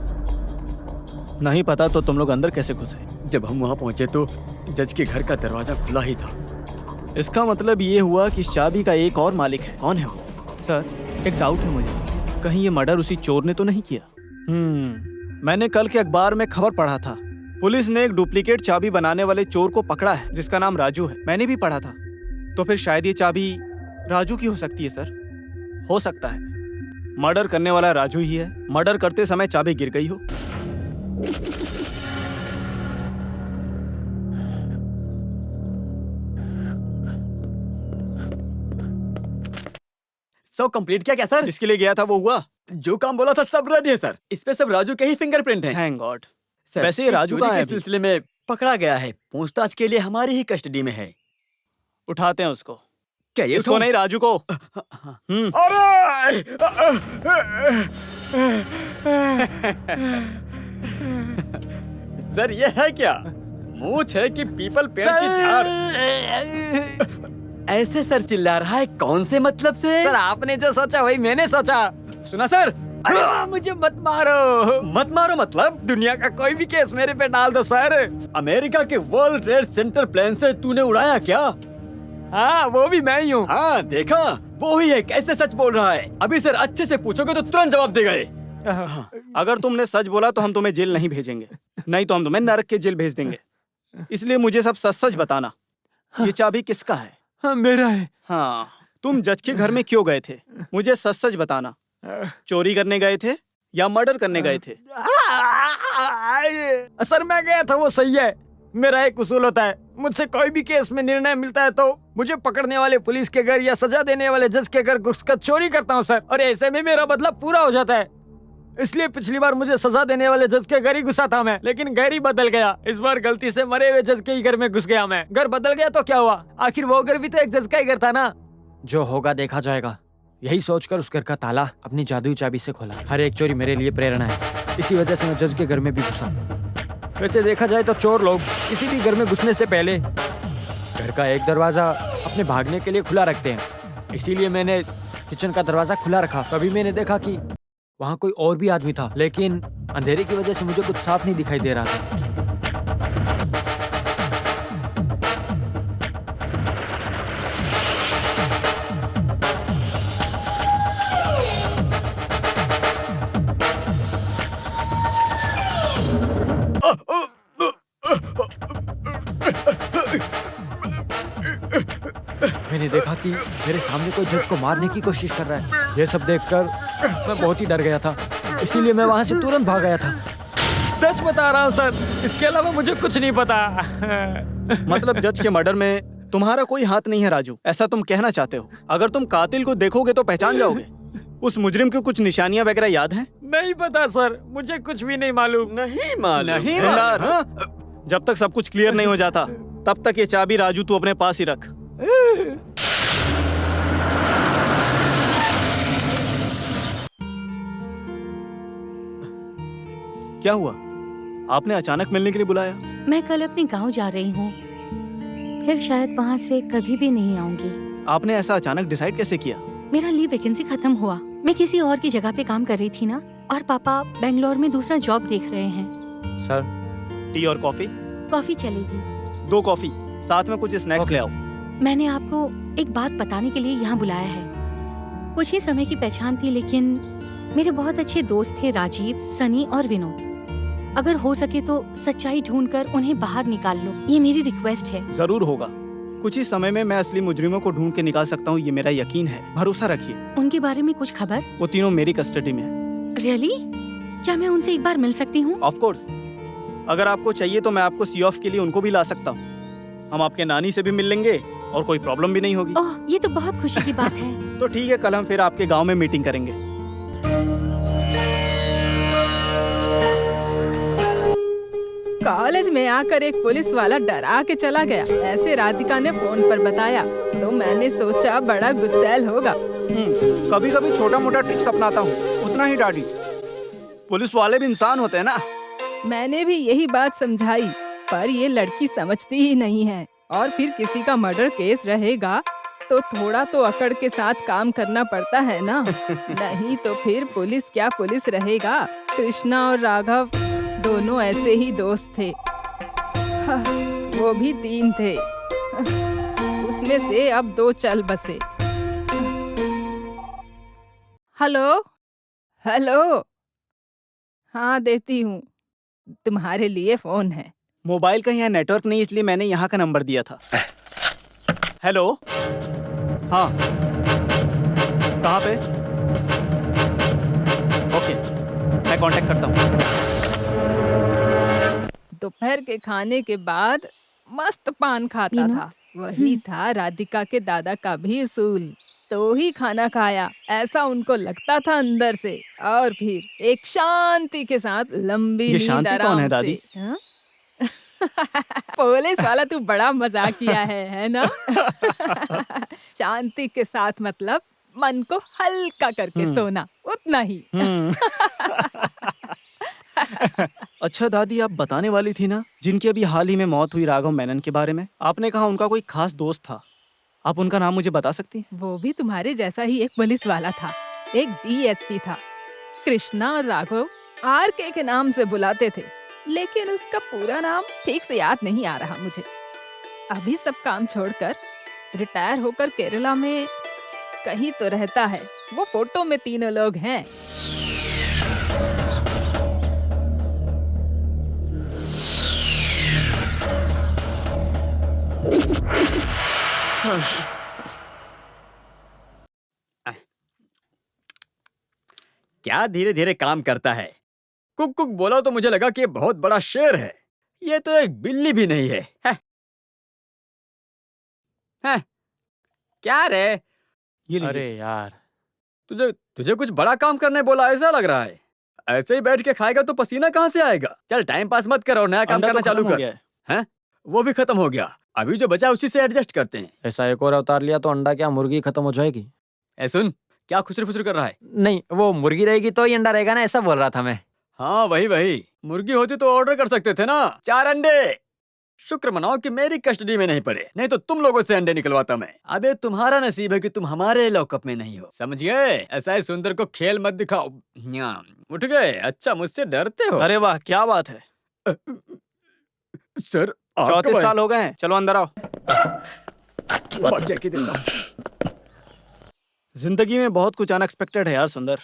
नहीं पता तो तुम लोग अंदर कैसे घुसे? जब हम वहाँ पहुँचे तो जज के घर का दरवाजा खुला ही था। इसका मतलब ये हुआ कि इस चाबी का एक और मालिक है। कौन है वो? सर, एक डाउट है मुझे, कहीं ये मर्डर उसी चोर ने तो नहीं किया? मैंने कल के अखबार में खबर पढ़ा था, पुलिस ने एक डुप्लीकेट चाबी बनाने वाले चोर को पकड़ा है जिसका नाम राजू है। मैंने भी पढ़ा था, तो फिर शायद ये चाबी राजू की हो सकती है सर। हो सकता है मर्डर करने वाला राजू ही है, मर्डर करते समय चाबी गिर गई हो। सब कंप्लीट किया क्या सर? जिसके लिए गया था वो हुआ? जो काम बोला था सब रेडी है सर। इस पे सब राजू के ही फिंगरप्रिंट हैं। Thank God. सर, वैसे ये राजू चोरी कहाँ है के अभी? सिलसिले में पकड़ा गया है, पूछताछ के लिए हमारी ही कस्टडी में है। उठाते हैं उसको। क्या ये इसको नहीं, राजू को। अरे सर, ये है क्या? मूंछ है कि पीपल पेड़ की झाड़? ऐसे सर चिल्ला रहा है, कौन से मतलब से? सर, आपने जो सोचा वही मैंने सोचा। सुना सर? अरे मुझे मत मारो। मत मारो मतलब? दुनिया का कोई भी केस मेरे पे डाल दो सर। अमेरिका के वर्ल्ड ट्रेड सेंटर प्लेन से तूने उड़ाया क्या? हाँ, वो भी मैं ही हूँ। हाँ देखा, वो ही है। कैसे सच बोल रहा है? अभी सर अच्छे से पूछोगे तो तुरंत जवाब दे गए। अगर तुमने सच बोला तो हम तुम्हें जेल नहीं भेजेंगे, नहीं तो हम तुम्हें नरक के जेल भेज देंगे। इसलिए मुझे सब सच सच बताना। ये चाबी किसका है? हाँ, मेरा है। हाँ, तुम जज के घर में क्यों गए थे? मुझे सच सच बताना। चोरी करने गए थे या मर्डर करने गए थे? सर, मैं गया था वो सही है। मेरा एक उसूल होता है, मुझसे कोई भी केस में निर्णय मिलता है तो मुझे पकड़ने वाले पुलिस के घर या सजा देने वाले जज के घर घुसकर चोरी करता हूँ सर, और ऐसे में मेरा बदला पूरा हो जाता है। इसलिए पिछली बार मुझे सजा देने वाले जज के घर ही घुसा था मैं, लेकिन घर ही बदल गया। इस बार गलती से मरे हुए जज के ही घर में घुस गया मैं। घर बदल गया तो क्या हुआ, आखिर वो घर भी तो एक जज का ही घर था ना। जो होगा देखा जाएगा, यही सोचकर उस घर का ताला अपनी जादुई चाबी से खोला। हर एक चोरी मेरे लिए प्रेरणा है, इसी वजह से मैं जज के घर में भी घुसा। वैसे देखा जाए तो चोर लोग किसी भी घर में घुसने से पहले घर का एक दरवाजा अपने भागने के लिए खुला रखते हैं। इसीलिए मैंने किचन का दरवाजा खुला रखा। तभी मैंने देखा कि वहाँ कोई और भी आदमी था, लेकिन अंधेरे की वजह से मुझे कुछ साफ नहीं दिखाई दे रहा था। मैंने देखा कि मेरे सामने कोई जज को मारने की कोशिश कर रहा है। ये सब देखकर मैं बहुत ही डर गया था, इसीलिए मैं वहां से तुरंत भाग गया था। सच बता रहा हूँ सर, इसके अलावा मुझे कुछ नहीं पता। मतलब जज के मर्डर में तुम्हारा कोई हाथ नहीं है राजू, ऐसा तुम कहना चाहते हो? अगर तुम कातिल को देखोगे तो पहचान जाओगे। उस मुजरिम की कुछ निशानियां वगैरह याद हैं? नहीं पता सर, मुझे कुछ भी नहीं मालूम। नहीं मालूम। नहीं हाँ? जब तक सब कुछ क्लियर नहीं हो जाता तब तक ये चाबी राजू तू अपने पास ही रख। क्या हुआ? आपने अचानक मिलने के लिए बुलाया? मैं कल अपने गांव जा रही हूँ, फिर शायद वहाँ से कभी भी नहीं आऊंगी। आपने ऐसा अचानक डिसाइड कैसे किया? मेरा लीव वैकेंसी खत्म हुआ, मैं किसी और की जगह पे काम कर रही थी ना, और पापा बेंगलोर में दूसरा जॉब देख रहे हैं। सर, टी और कॉफी? कॉफी चलेगी। 2 कॉफी, साथ में कुछ स्नैक्स ले आओ। मैंने आपको एक बात बताने के लिए यहाँ बुलाया है। कुछ ही समय की पहचान थी, लेकिन मेरे बहुत अच्छे दोस्त थे राजीव, सनी और विनोद। अगर हो सके तो सच्चाई ढूंढकर उन्हें बाहर निकाल लो, ये मेरी रिक्वेस्ट है। जरूर होगा, कुछ ही समय में मैं असली मुजरिमों को ढूंढ के निकाल सकता हूँ, ये मेरा यकीन है। भरोसा रखिए। उनके बारे में कुछ खबर? वो तीनों मेरी कस्टडी में है। रियली? क्या मैं उनसे एक बार मिल सकती हूँ? ऑफ कोर्स, अगर आपको चाहिए तो मैं आपको सी ऑफ के लिए उनको भी ला सकता हूँ। हम आपके नानी से भी मिल लेंगे और कोई प्रॉब्लम भी नहीं होगी। ओह, ये तो बहुत खुशी की बात है। तो ठीक है, कल हम फिर आपके गांव में मीटिंग करेंगे। कॉलेज में आकर एक पुलिस वाला डरा के चला गया, ऐसे राधिका ने फोन पर बताया, तो मैंने सोचा बड़ा गुस्सैल होगा। कभी कभी छोटा मोटा ट्रिक्स अपनाता हूँ, उतना ही डैडी। पुलिस वाले भी इंसान होते हैं ना। मैंने भी यही बात समझाई, पर ये लड़की समझती ही नहीं है। और फिर किसी का मर्डर केस रहेगा तो थोड़ा तो अकड़ के साथ काम करना पड़ता है ना। नहीं तो फिर पुलिस क्या पुलिस रहेगा। कृष्णा और राघव दोनों ऐसे ही दोस्त थे। वो भी 3 थे, उसमें से अब 2 चल बसे। हेलो हेलो, हाँ देती हूँ, तुम्हारे लिए फोन है। मोबाइल का यहाँ नेटवर्क नहीं, इसलिए मैंने यहाँ का नंबर दिया था। हेलो, हाँ, कहाँ पे? ओके, मैं कांटेक्ट करता हूँ। दोपहर के खाने के बाद मस्त पान खाता था। वही था राधिका के दादा का भी उसूल। तो ही खाना खाया, ऐसा उनको लगता था अंदर से। और फिर एक शांति के साथ लंबी ये नींद शांति आराम कौन है से। दादी? हाँ? पुलिस वाला तू बड़ा मजाक किया है ना? शांति के साथ मतलब मन को हल्का करके सोना, उतना ही। अच्छा दादी, आप बताने वाली थी ना जिनकी अभी हाल ही में मौत हुई, राघव मेनन के बारे में। आपने कहा उनका कोई खास दोस्त था, आप उनका नाम मुझे बता सकती हैं? वो भी तुम्हारे जैसा ही एक पुलिस वाला था, एक डीएसपी था। कृष्णा और राघव आरके के नाम से बुलाते थे, लेकिन उसका पूरा नाम ठीक से याद नहीं आ रहा मुझे। अभी सब काम छोड़कर रिटायर होकर केरला में कहीं तो रहता है। वो फोटो में तीनों लोग हैं। क्या धीरे धीरे काम करता है। कुक कुक बोला तो मुझे लगा कि ये बहुत बड़ा शेर है, ये तो एक बिल्ली भी नहीं है। हैं? क्या रे? ये लीजिए। अरे यार, तुझे तुझे कुछ बड़ा काम करने बोला ऐसा लग रहा है। ऐसे ही बैठ के खाएगा तो पसीना कहाँ से आएगा। चल टाइम पास मत कर और नया काम अंडा करना तो चालू खत्म हो कर। गया है। हैं? वो भी खत्म हो गया, अभी जो बचा उसी से एडजस्ट करते हैं। ऐसा एक और अवतार लिया तो अंडा क्या मुर्गी खत्म हो जाएगी? ए सुन, क्या खुसर फुसर कर रहा है? नहीं, वो मुर्गी रहेगी तो ही अंडा रहेगा ना, ऐसा बोल रहा था मैं। हाँ वही मुर्गी होती तो ऑर्डर कर सकते थे ना, 4 अंडे। शुक्र मनाओ कि मेरी कस्टडी में नहीं पड़े, नहीं तो तुम लोगों से अंडे निकलवाता मैं। अबे तुम्हारा नसीब है कि तुम हमारे लॉकअप में नहीं हो, समझ गए? ऐसा ही सुंदर को खेल मत दिखाओ। उठ गए? अच्छा, मुझसे डरते हो? अरे वाह, क्या बात है। सर 34 साल हो गए हैं, चलो अंदर आओ। जिंदगी में बहुत कुछ अनएक्सपेक्टेड है यार सुंदर।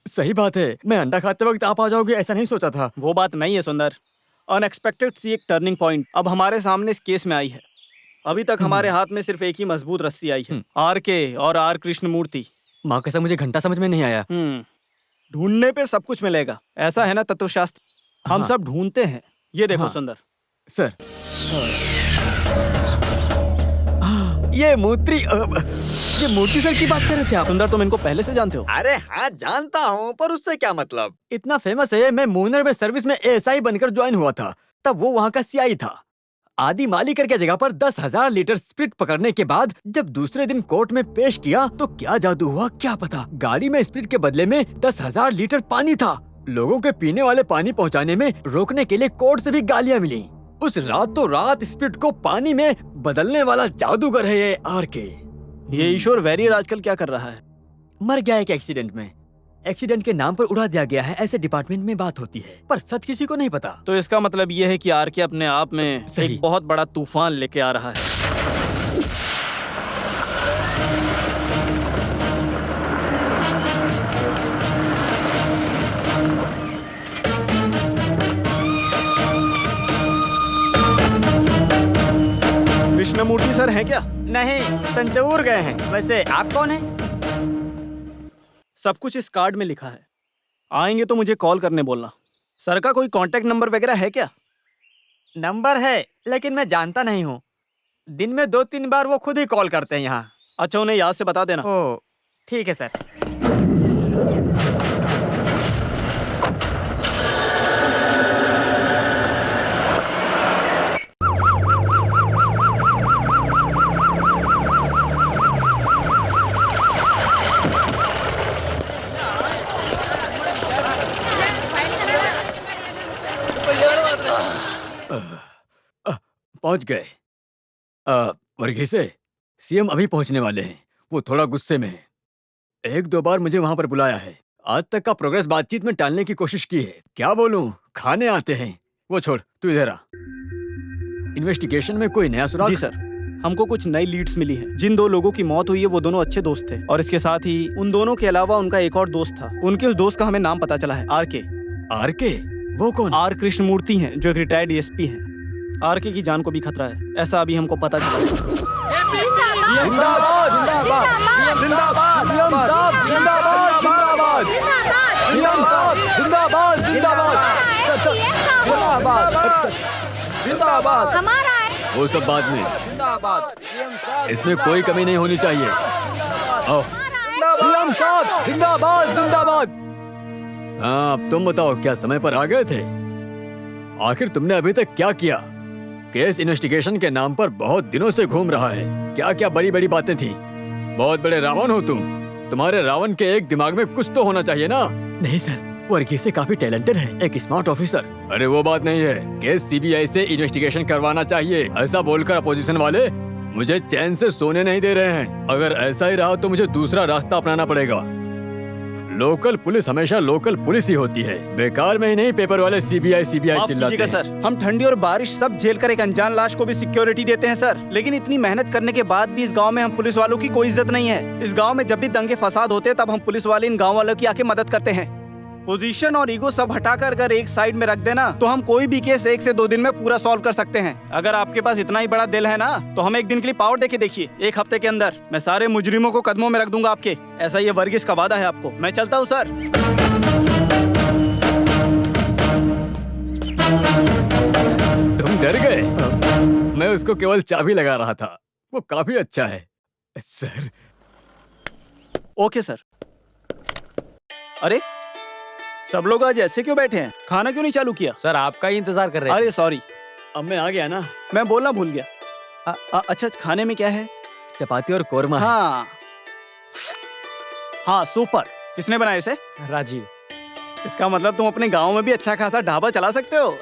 सही बात है, मैं अंडा खाते वक्त आप आ जाओगे ऐसा नहीं सोचा था। वो बात नहीं है सुंदर, अनएक्सपेक्टेड सी एक टर्निंग पॉइंट अब हमारे सामने इस केस में आई है। अभी तक हमारे हाथ में सिर्फ एक ही मजबूत रस्सी आई है, आर.के. और आर. कृष्णमूर्ति। माँ कसम मुझे घंटा समझ में नहीं आया। ढूंढने पे सब कुछ मिलेगा, ऐसा है ना तत्वशास्त्र। हम सब ढूंढते हैं। ये देखो सुंदर सर। ये मूर्ति सर की बात कर रहे थे आप? सुंदर, तुम इनको पहले से जानते हो? अरे हाँ, जानता हूँ, पर उससे क्या मतलब? इतना फेमस है, मैं मूनर में सर्विस में एएसआई बनकर ज्वाइन हुआ था, तब वो वहाँ का सीआई था। आदि मालिकर के जगह पर 10,000 लीटर स्प्रिट पकड़ने के बाद जब दूसरे दिन कोर्ट में पेश किया तो क्या जादू हुआ क्या पता। गाड़ी में स्प्रिट के बदले में 10,000 लीटर पानी था। लोगों के पीने वाले पानी पहुँचाने में रोकने के लिए कोर्ट से भी गालियाँ मिली। उस रातों रात स्प्रिट को पानी में बदलने वाला जादूगर है ये आरके। ये ईश्वर वैरियर आजकल क्या कर रहा है? मर गया एक एक्सीडेंट में। एक्सीडेंट के नाम पर उड़ा दिया गया है, ऐसे डिपार्टमेंट में बात होती है, पर सच किसी को नहीं पता। तो इसका मतलब ये है कि आरके अपने आप में सही। एक बहुत बड़ा तूफान लेके आ रहा है। कृष्णमूर्ति सर हैं क्या? नहीं, तंजौर गए हैं। वैसे आप कौन हैं? सब कुछ इस कार्ड में लिखा है। आएंगे तो मुझे कॉल करने बोलना। सर का कोई कांटेक्ट नंबर वगैरह है क्या? नंबर है, लेकिन मैं जानता नहीं हूँ। दिन में 2-3 बार वो खुद ही कॉल करते हैं यहाँ। अच्छा, उन्हें याद से बता देना। ओ, ठीक है सर। पहुंच गए। वर्गीसे, सीएम अभी पहुंचने वाले हैं। वो थोड़ा गुस्से में है। 1-2 बार मुझे वहां पर बुलाया है। आज तक का प्रोग्रेस बातचीत में टालने की कोशिश की है। क्या बोलूं, खाने आते हैं। वो छोड़, तू इधर आ। इन्वेस्टिगेशन में कोई नया सुराग? जी सर, हमको कुछ नई लीड्स मिली हैं। जिन 2 लोगों की मौत हुई है वो दोनों अच्छे दोस्त थे, और इसके साथ ही उन दोनों के अलावा उनका एक और दोस्त था। उनके उस दोस्त का हमें नाम पता चला है, आरके। आरके? वो कौन? आर कृष्णमूर्ति हैं, जो एक रिटायर्ड डीएसपी हैं। आरके की जान को भी खतरा है, ऐसा अभी हमको पता चला। जिंदाबाद, जिंदाबाद, जिंदाबाद, जिंदाबाद, जिंदाबाद, जिंदाबाद, जिंदाबाद, जिंदाबाद। हमारा है। वो सब बाद में। जिंदाबाद। इसमें कोई कमी नहीं होनी चाहिए। आओ। सीएम साहब, जिंदाबाद, जिंदाबाद। हाँ, अब तुम बताओ, क्या समय पर आ गए थे? आखिर तुमने अभी तक क्या किया? केस इन्वेस्टिगेशन के नाम पर बहुत दिनों से घूम रहा है। क्या क्या बड़ी बड़ी बातें थी। बहुत बड़े रावण हो तुम। तुम्हारे रावण के एक दिमाग में कुछ तो होना चाहिए ना? नहीं सर, वर्गीसे काफी टैलेंटेड है, एक स्मार्ट ऑफिसर। अरे वो बात नहीं है। केस सीबीआई से इन्वेस्टिगेशन करवाना चाहिए, ऐसा बोलकर अपोजिशन वाले मुझे चैन से सोने नहीं दे रहे हैं। अगर ऐसा ही रहा तो मुझे दूसरा रास्ता अपनाना पड़ेगा। लोकल पुलिस हमेशा लोकल पुलिस ही होती है। बेकार में ही नहीं पेपर वाले सीबीआई चिल्लाते हैं। सर, हम ठंडी और बारिश सब झेल कर एक अनजान लाश को भी सिक्योरिटी देते हैं सर। लेकिन इतनी मेहनत करने के बाद भी इस गांव में हम पुलिस वालों की कोई इज्जत नहीं है। इस गांव में जब भी दंगे फसाद होते हैं तब हम पुलिस वाले इन गांव वालों की आके मदद करते हैं। पोजीशन और ईगो सब हटाकर अगर एक साइड में रख देना तो हम कोई भी केस 1 से 2 दिन में पूरा सॉल्व कर सकते हैं। अगर आपके पास इतना ही बड़ा दिल है ना, तो हम एक दिन के लिए पावर देके देखिए। 1 हफ्ते के अंदर मैं सारे मुजरिमों को कदमों में रख दूंगा आपके। ऐसा ये वर्गीस का वादा है आपको। मैं चलता हूँ सर। तुम डर गए? मैं उसको केवल चाबी लगा रहा था। वो काफी अच्छा है सर। Okay sir. अरे सब लोग आज ऐसे क्यों बैठे हैं? खाना क्यों नहीं चालू किया? सर आपका ही इंतजार कर रहे हैं। अरे सॉरी, अब मैं आ गया ना। मैं बोलना भूल गया। अच्छा, खाने में क्या है? चपाती और कोरमा है। हाँ हाँ, सुपर। किसने बनाया इसे? राजीव। इसका मतलब तुम अपने गांव में भी अच्छा खासा ढाबा चला सकते हो।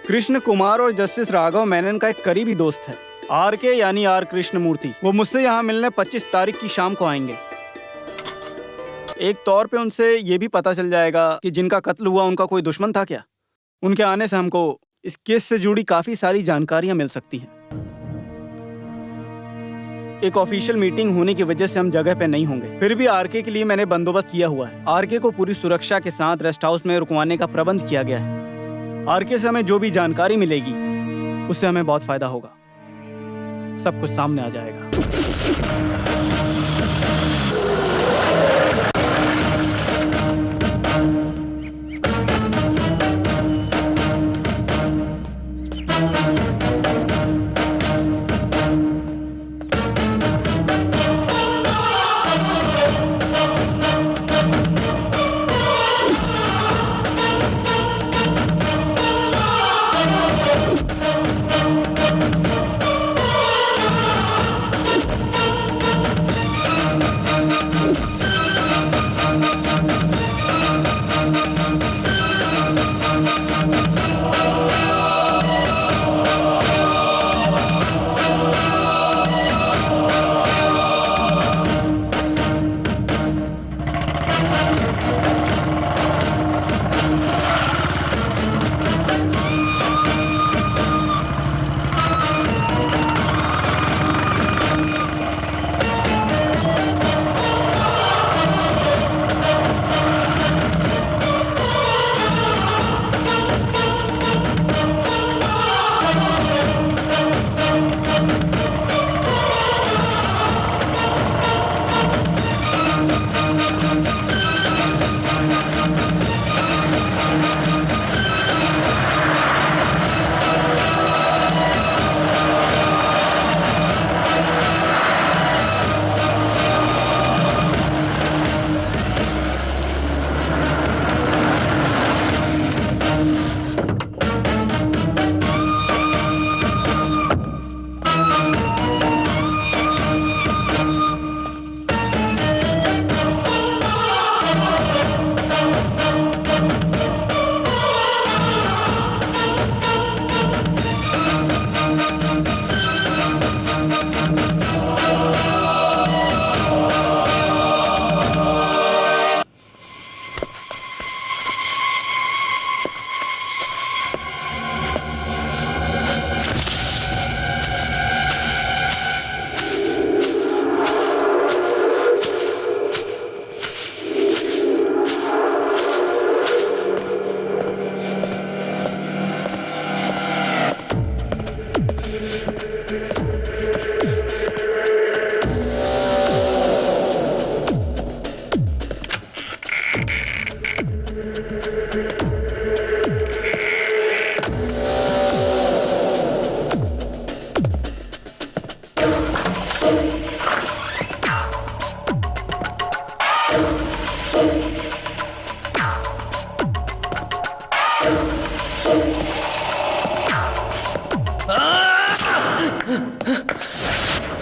कृष्ण कुमार और जस्टिस राघव मेनन का एक करीबी दोस्त है, आरके यानी आर कृष्णमूर्ति। वो मुझसे यहाँ मिलने 25 तारीख की शाम को आएंगे। एक तौर पे उनसे ये भी पता चल जाएगा कि जिनका कत्ल हुआ उनका कोई दुश्मन था क्या। उनके आने से हमको इस केस से जुड़ी काफी सारी जानकारियां मिल सकती हैं। एक ऑफिशियल मीटिंग होने की वजह से हम जगह पे नहीं होंगे, फिर भी आरके के लिए मैंने बंदोबस्त किया हुआ है। आरके को पूरी सुरक्षा के साथ रेस्ट हाउस में रुकवाने का प्रबंध किया गया है। आरके से हमें जो भी जानकारी मिलेगी उससे हमें बहुत फायदा होगा। सब कुछ सामने आ जाएगा।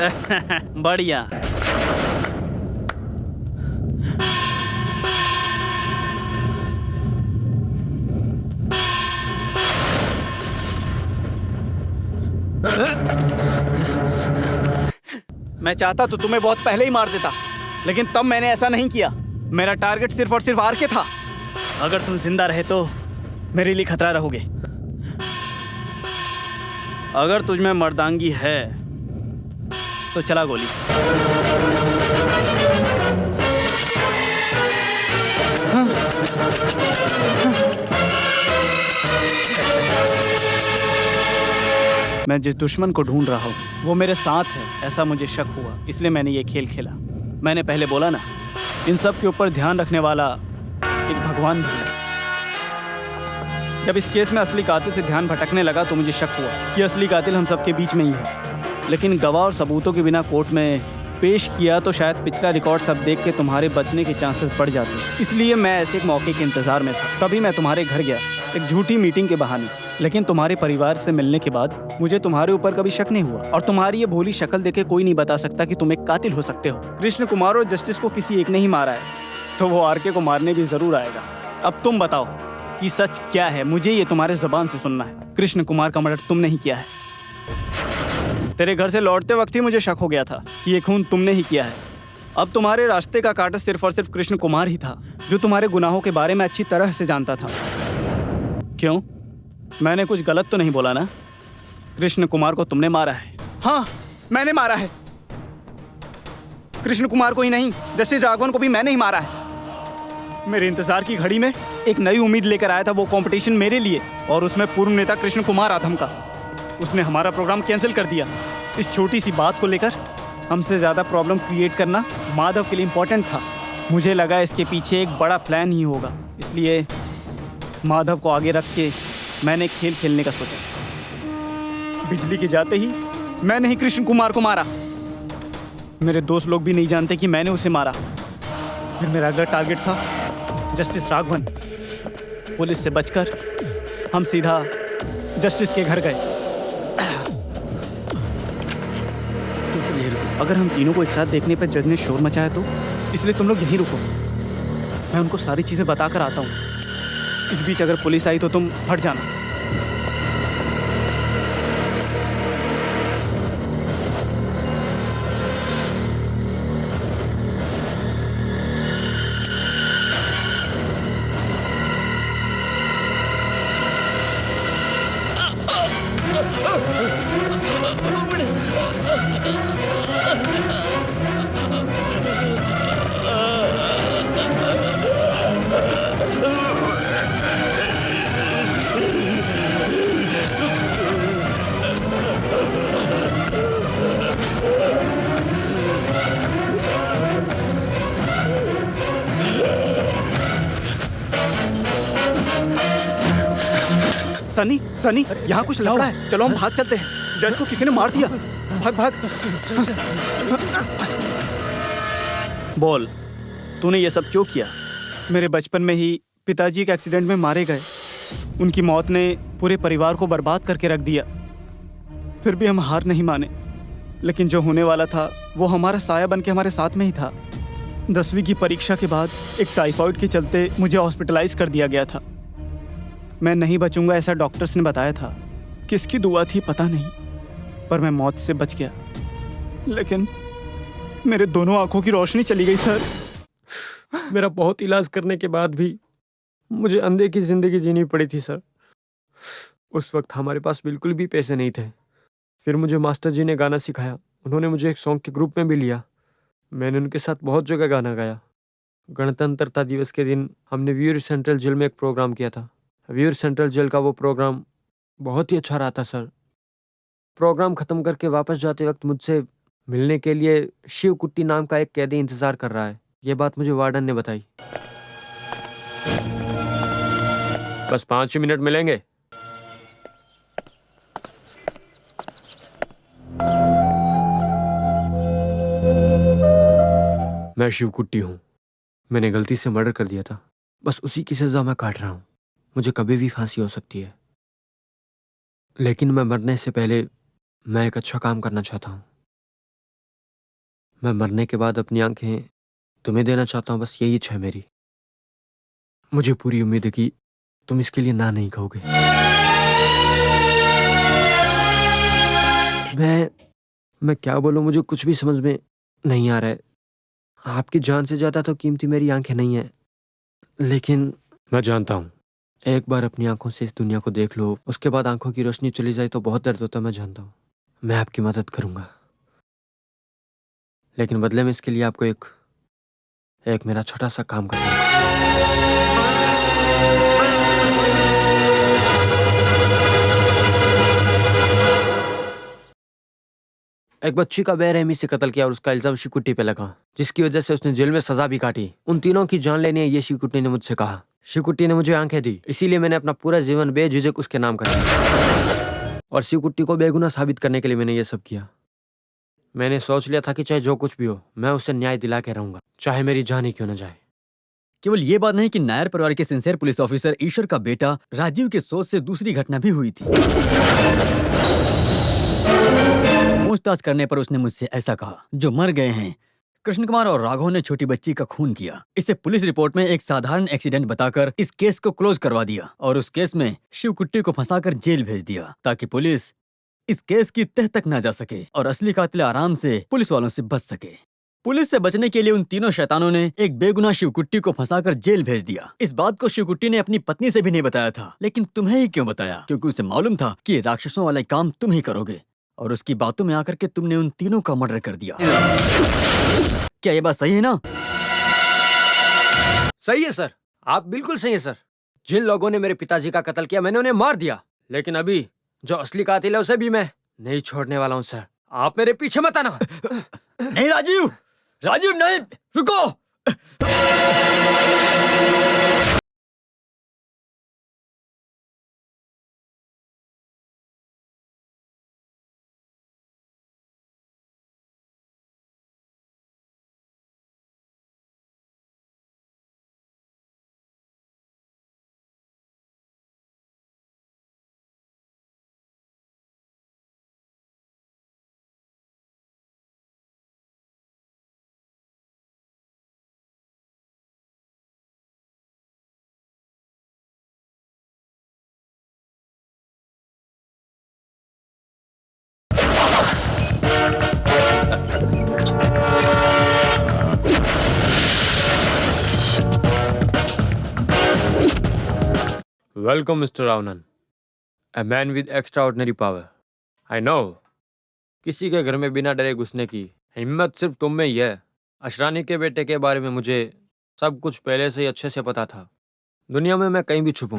बढ़िया। मैं चाहता तो तुम्हें बहुत पहले ही मार देता, लेकिन तब मैंने ऐसा नहीं किया। मेरा टारगेट सिर्फ और सिर्फ आर के था। अगर तुम जिंदा रहे तो मेरे लिए खतरा रहोगे। अगर तुझ में मर्दांगी है तो चला गोली। मैं जिस दुश्मन को ढूंढ रहा हूँ वो मेरे साथ है, ऐसा मुझे शक हुआ, इसलिए मैंने ये खेल खेला। मैंने पहले बोला ना, इन सब के ऊपर ध्यान रखने वाला एक भगवान भी है। जब इस केस में असली कातिल से ध्यान भटकने लगा तो मुझे शक हुआ कि असली कातिल हम सबके बीच में ही है। लेकिन गवाह और सबूतों के बिना कोर्ट में पेश किया तो शायद पिछला रिकॉर्ड सब देख के तुम्हारे बचने के चांसेस बढ़ जाते। इसलिए मैं ऐसे एक मौके के इंतजार में था। तभी मैं तुम्हारे घर गया, एक झूठी मीटिंग के बहाने। लेकिन तुम्हारे परिवार से मिलने के बाद मुझे तुम्हारे ऊपर कभी शक नहीं हुआ, और तुम्हारी ये भोली शक्ल देखे कोई नहीं बता सकता कि तुम एक कातिल हो सकते हो। कृष्ण कुमार और जस्टिस को किसी एक ने ही मारा है, तो वो आरके को मारने भी जरूर आएगा। अब तुम बताओ कि सच क्या है, मुझे ये तुम्हारे जुबान से सुनना है। कृष्ण कुमार का मर्डर तुमने ही किया है। तेरे घर से लौटते वक्त ही मुझे शक हो गया था कि ये खून तुमने ही किया है। अब तुम्हारे रास्ते का काटा सिर्फ और सिर्फ कृष्ण कुमार ही था, जो तुम्हारे गुनाहों के बारे में अच्छी तरह से जानता था। क्यों, मैंने कुछ गलत तो नहीं बोला ना? कृष्ण कुमार को तुमने मारा है। हाँ, मैंने मारा है। कृष्ण कुमार को ही नहीं, जस्टिस राघवन को भी मैंने ही मारा है। मेरे इंतजार की घड़ी में एक नई उम्मीद लेकर आया था वो कंपटीशन मेरे लिए, और उसमें पूर्व नेता कृष्ण कुमार आधम का। उसने हमारा प्रोग्राम कैंसिल कर दिया। इस छोटी सी बात को लेकर हमसे ज़्यादा प्रॉब्लम क्रिएट करना माधव के लिए इम्पोर्टेंट था। मुझे लगा इसके पीछे एक बड़ा प्लान ही होगा, इसलिए माधव को आगे रख के मैंने एक खेल खेलने का सोचा। बिजली के जाते ही मैंने ही कृष्ण कुमार को मारा। मेरे दोस्त लोग भी नहीं जानते कि मैंने उसे मारा। फिर मेरा अगला टारगेट था जस्टिस राघवन। पुलिस से बचकर हम सीधा जस्टिस के घर गए। अगर हम तीनों को एक साथ देखने पर जज ने शोर मचाया तो इसलिए तुम लोग यहीं रुको, मैं उनको सारी चीजें बताकर आता हूँ। इस बीच अगर पुलिस आई तो तुम हट जाना। सनी, सनी, यहाँ कुछ लफड़ा है। चलो हम भाग चलते हैं। जज को किसी ने मार दिया। भाग भाग। बोल, तूने ये सब क्यों किया? मेरे बचपन में ही पिताजी के एक्सीडेंट में मारे गए। उनकी मौत ने पूरे परिवार को बर्बाद करके रख दिया। फिर भी हम हार नहीं माने, लेकिन जो होने वाला था वो हमारा साया बन के हमारे साथ में ही था। 10वीं की परीक्षा के बाद एक टाइफाइड के चलते मुझे हॉस्पिटलाइज कर दिया गया था। मैं नहीं बचूंगा ऐसा डॉक्टर्स ने बताया था। किसकी दुआ थी पता नहीं, पर मैं मौत से बच गया। लेकिन मेरे दोनों आंखों की रोशनी चली गई सर। मेरा बहुत इलाज करने के बाद भी मुझे अंधे की जिंदगी जीनी पड़ी थी सर। उस वक्त हमारे पास बिल्कुल भी पैसे नहीं थे। फिर मुझे मास्टर जी ने गाना सिखाया। उन्होंने मुझे एक सॉन्ग के ग्रुप में भी लिया। मैंने उनके साथ बहुत जगह गाना गाया। गणतंत्रता दिवस के दिन हमने व्यूअर सेंट्रल जेल में एक प्रोग्राम किया था। व्यूअर सेंट्रल जेल का वो प्रोग्राम बहुत ही अच्छा रहा था सर। प्रोग्राम ख़त्म करके वापस जाते वक्त मुझसे मिलने के लिए शिव कुट्टी नाम का एक कैदी इंतज़ार कर रहा है। ये बात मुझे वार्डन ने बताई। बस 5 ही मिनट मिलेंगे। मैं शिव कुट्टी हूँ। मैंने गलती से मर्डर कर दिया था। बस उसी की सज़ा मैं काट रहा हूँ। मुझे कभी भी फांसी हो सकती है, लेकिन मैं मरने से पहले मैं एक अच्छा काम करना चाहता हूँ। मैं मरने के बाद अपनी आंखें तुम्हें देना चाहता हूँ, बस यही इच्छा है मेरी। मुझे पूरी उम्मीद है कि तुम इसके लिए ना नहीं कहोगे। मैं क्या बोलूं, मुझे कुछ भी समझ में नहीं आ रहा है। आपकी जान से ज्यादा तो कीमती मेरी आंखें नहीं है, लेकिन मैं जानता हूं एक बार अपनी आंखों से इस दुनिया को देख लो, उसके बाद आंखों की रोशनी चली जाए तो बहुत दर्द होता है। मैं जानता हूं, मैं आपकी मदद करूंगा, लेकिन बदले में इसके लिए आपको एक मेरा छोटा सा काम करना है। एक बच्ची का बेरहमी से कत्ल किया और उसका इल्जाम शिवकुट्टी पे लगा, जिसकी वजह से उसने जेल में सजा भी काटी। उन तीनों की जान लेनी है, ये शिवकुट्टी ने मुझसे कहा। शिवकुट्टी ने मुझे आंखें दी, इसीलिए मैंने अपना पूरा जीवन बेझिझक उसके नाम कर दिया। और शिवकुट्टी को बेगुनाह साबित करने के लिए मैंने ये सब किया। मैंने सोच लिया था कि चाहे जो कुछ भी हो, मैं उसे न्याय दिला के रहूंगा, चाहे मेरी जान ही क्यों न जाए। केवल ये बात नहीं कि नायर परिवार के सिंसियर पुलिस ऑफिसर ईश्वर का बेटा राजीव के सोच से दूसरी घटना भी हुई थी। पूछताछ करने पर उसने मुझसे ऐसा कहा, जो मर गए हैं कृष्ण कुमार और राघव ने छोटी बच्ची का खून किया। इसे पुलिस रिपोर्ट में एक साधारण एक्सीडेंट बताकर इस केस को क्लोज करवा दिया और उस केस में शिवकुट्टी को फंसाकर जेल भेज दिया, ताकि पुलिस इस केस की तह तक न जा सके और असली कातिल आराम से पुलिस वालों से बच सके। पुलिस से बचने के लिए उन तीनों शैतानों ने एक बेगुनाह शिवकुट्टी को फंसाकर जेल भेज दिया। इस बात को शिवकुट्टी ने अपनी पत्नी से भी नहीं बताया था, लेकिन तुम्हें ही क्यों बताया? क्योंकि उसे मालूम था कि ये राक्षसों वाला काम तुम ही करोगे, और उसकी बातों में आकर के तुमने उन तीनों का मर्डर कर दिया। क्या ये बात सही है ना? सही है सर, आप बिल्कुल सही है सर। जिन लोगों ने मेरे पिताजी का कत्ल किया, मैंने उन्हें मार दिया, लेकिन अभी जो असली कातिल है उसे भी मैं नहीं छोड़ने वाला हूँ सर। आप मेरे पीछे मत आना। नहीं राजीव, राजीव नहीं, रुको। Welcome, Mr. Ravanan, a man with extraordinary power. I know. किसी के घर में बिना डरे घुसने की हिम्मत सिर्फ तुम में ही है। अशरानी के बेटे के बारे में मुझे सब कुछ पहले से ही अच्छे से पता था। दुनिया में मैं कहीं भी छुपूं,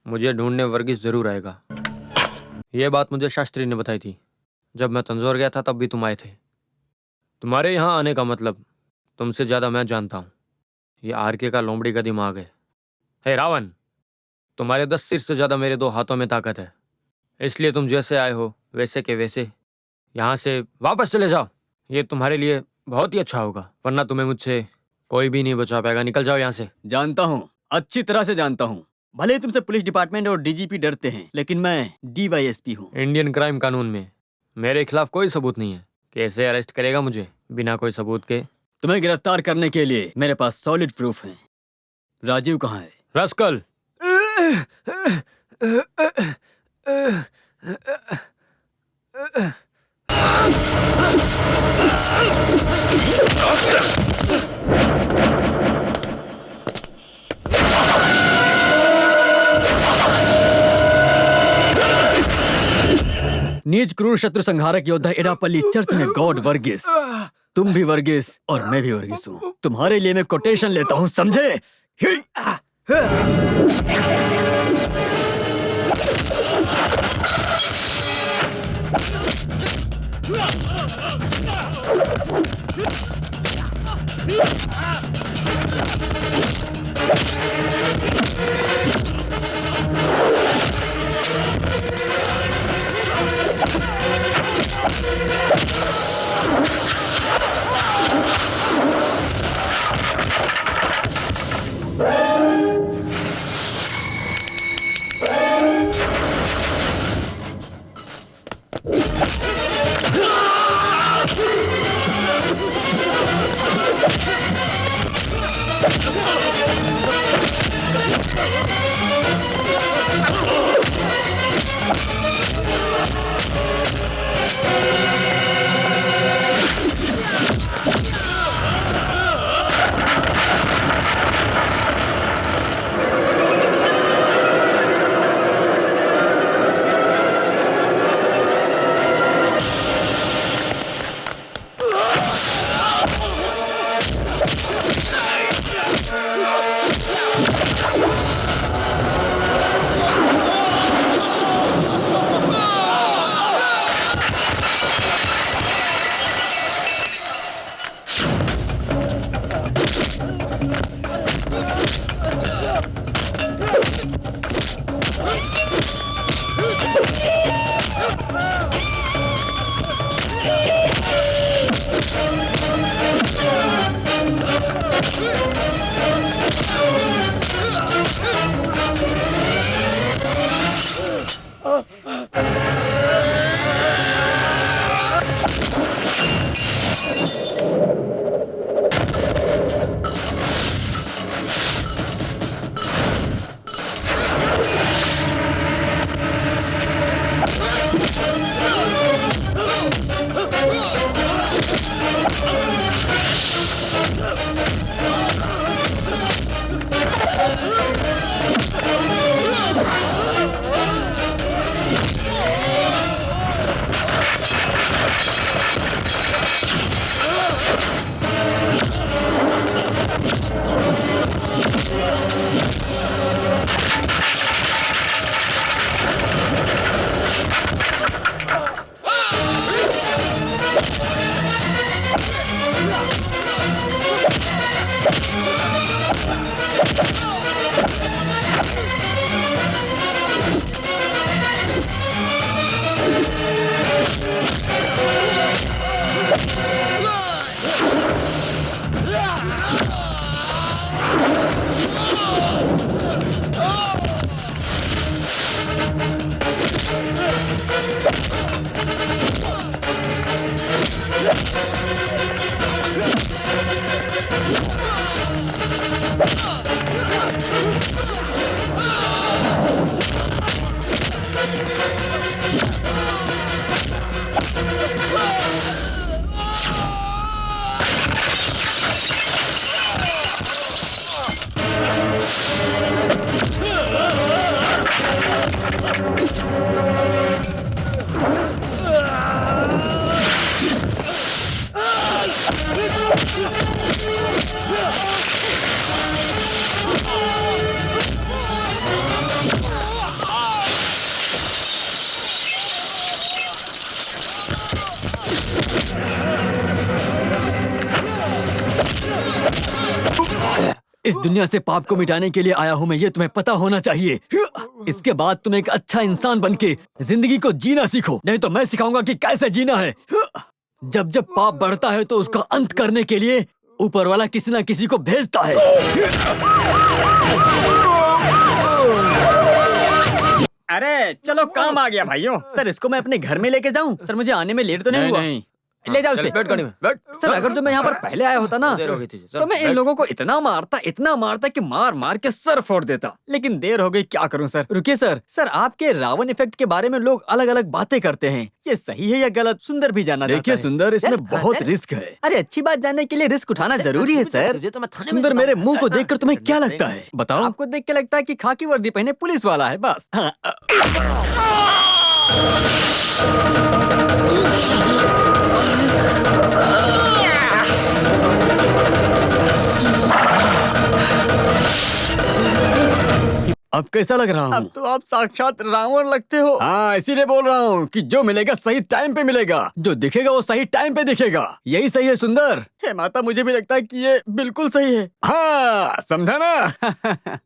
मुझे ढूंढने वर्गीस जरूर आएगा। यह बात मुझे शास्त्री ने बताई थी। जब मैं तंजौर गया था तब भी तुम आए थे। तुम्हारे यहाँ आने का मतलब तुमसे ज़्यादा मैं जानता हूँ। ये आरके का लोमड़ी का दिमाग है। हे रावण, तुम्हारे 10 सिर से ज़्यादा मेरे 2 हाथों में ताकत है, इसलिए तुम जैसे आए हो वैसे के वैसे यहाँ से वापस चले जाओ। ये तुम्हारे लिए बहुत ही अच्छा होगा, वरना तुम्हें मुझसे कोई भी नहीं बचा पाएगा। निकल जाओ यहाँ से। जानता हूँ, अच्छी तरह से जानता हूँ। भले ही तुमसे पुलिस डिपार्टमेंट और डीजीपी डरते हैं, लेकिन मैं डीवाईएसपी हूँ। इंडियन क्राइम कानून में मेरे खिलाफ कोई सबूत नहीं है। कैसे अरेस्ट करेगा मुझे बिना कोई सबूत के? तुम्हें गिरफ्तार करने के लिए मेरे पास सॉलिड प्रूफ है। राजीव कहाँ है? रस्कल, नीच क्रूर शत्रु संहारक योद्धा इडापल्ली चर्च में गॉड वर्गीस। तुम भी वर्गीस और मैं भी वर्गीस हूँ। तुम्हारे लिए मैं कोटेशन लेता हूँ, समझे? इस दुनिया से पाप को मिटाने के लिए आया हूँ मैं, ये तुम्हें पता होना चाहिए। इसके बाद तुम एक अच्छा इंसान बनके जिंदगी को जीना सीखो, नहीं तो मैं सिखाऊंगा कि कैसे जीना है। जब जब पाप बढ़ता है तो उसका अंत करने के लिए ऊपर वाला किसी ना किसी को भेजता है। अरे चलो काम आ गया भाइयों। सर इसको मैं अपने घर में लेके जाऊं? सर मुझे आने में लेट तो नहीं हुआ? नहीं। ले जाओ उसे। सेलिब्रेट करने में बैठ। सर अगर जो मैं यहाँ पर पहले आया होता ना देर हो गई थी। चल, तो मैं इन बैठ। लोगों को इतना मारता कि मार मार के सर फोड़ देता, लेकिन देर हो गई, क्या करूं सर। रुकिए सर, सर आपके रावण इफेक्ट के बारे में लोग अलग अलग बातें करते हैं, ये सही है या गलत? सुंदर भी जानना चाहता देखिए है। सुंदर, इसमें सर, बहुत सर, रिस्क है। अरे अच्छी बात जानने के लिए रिस्क उठाना जरूरी है सर। तुझे तो मैं थाने में सुंदर, मेरे बताऊंगा। मुंह को चल, देखकर तुम्हें क्या लगता है? बताओ। आपको देख के लगता है कि खाकी वर्दी पहने पुलिस वाला है बस। हाँ। अब कैसा लग रहा अब हूँ? तो आप साक्षात रावण लगते हो। हाँ, इसीलिए बोल रहा हूँ कि जो मिलेगा सही टाइम पे मिलेगा, जो दिखेगा वो सही टाइम पे दिखेगा। यही सही है सुंदर। हे माता, मुझे भी लगता है कि ये बिल्कुल सही है। हाँ, समझा ना?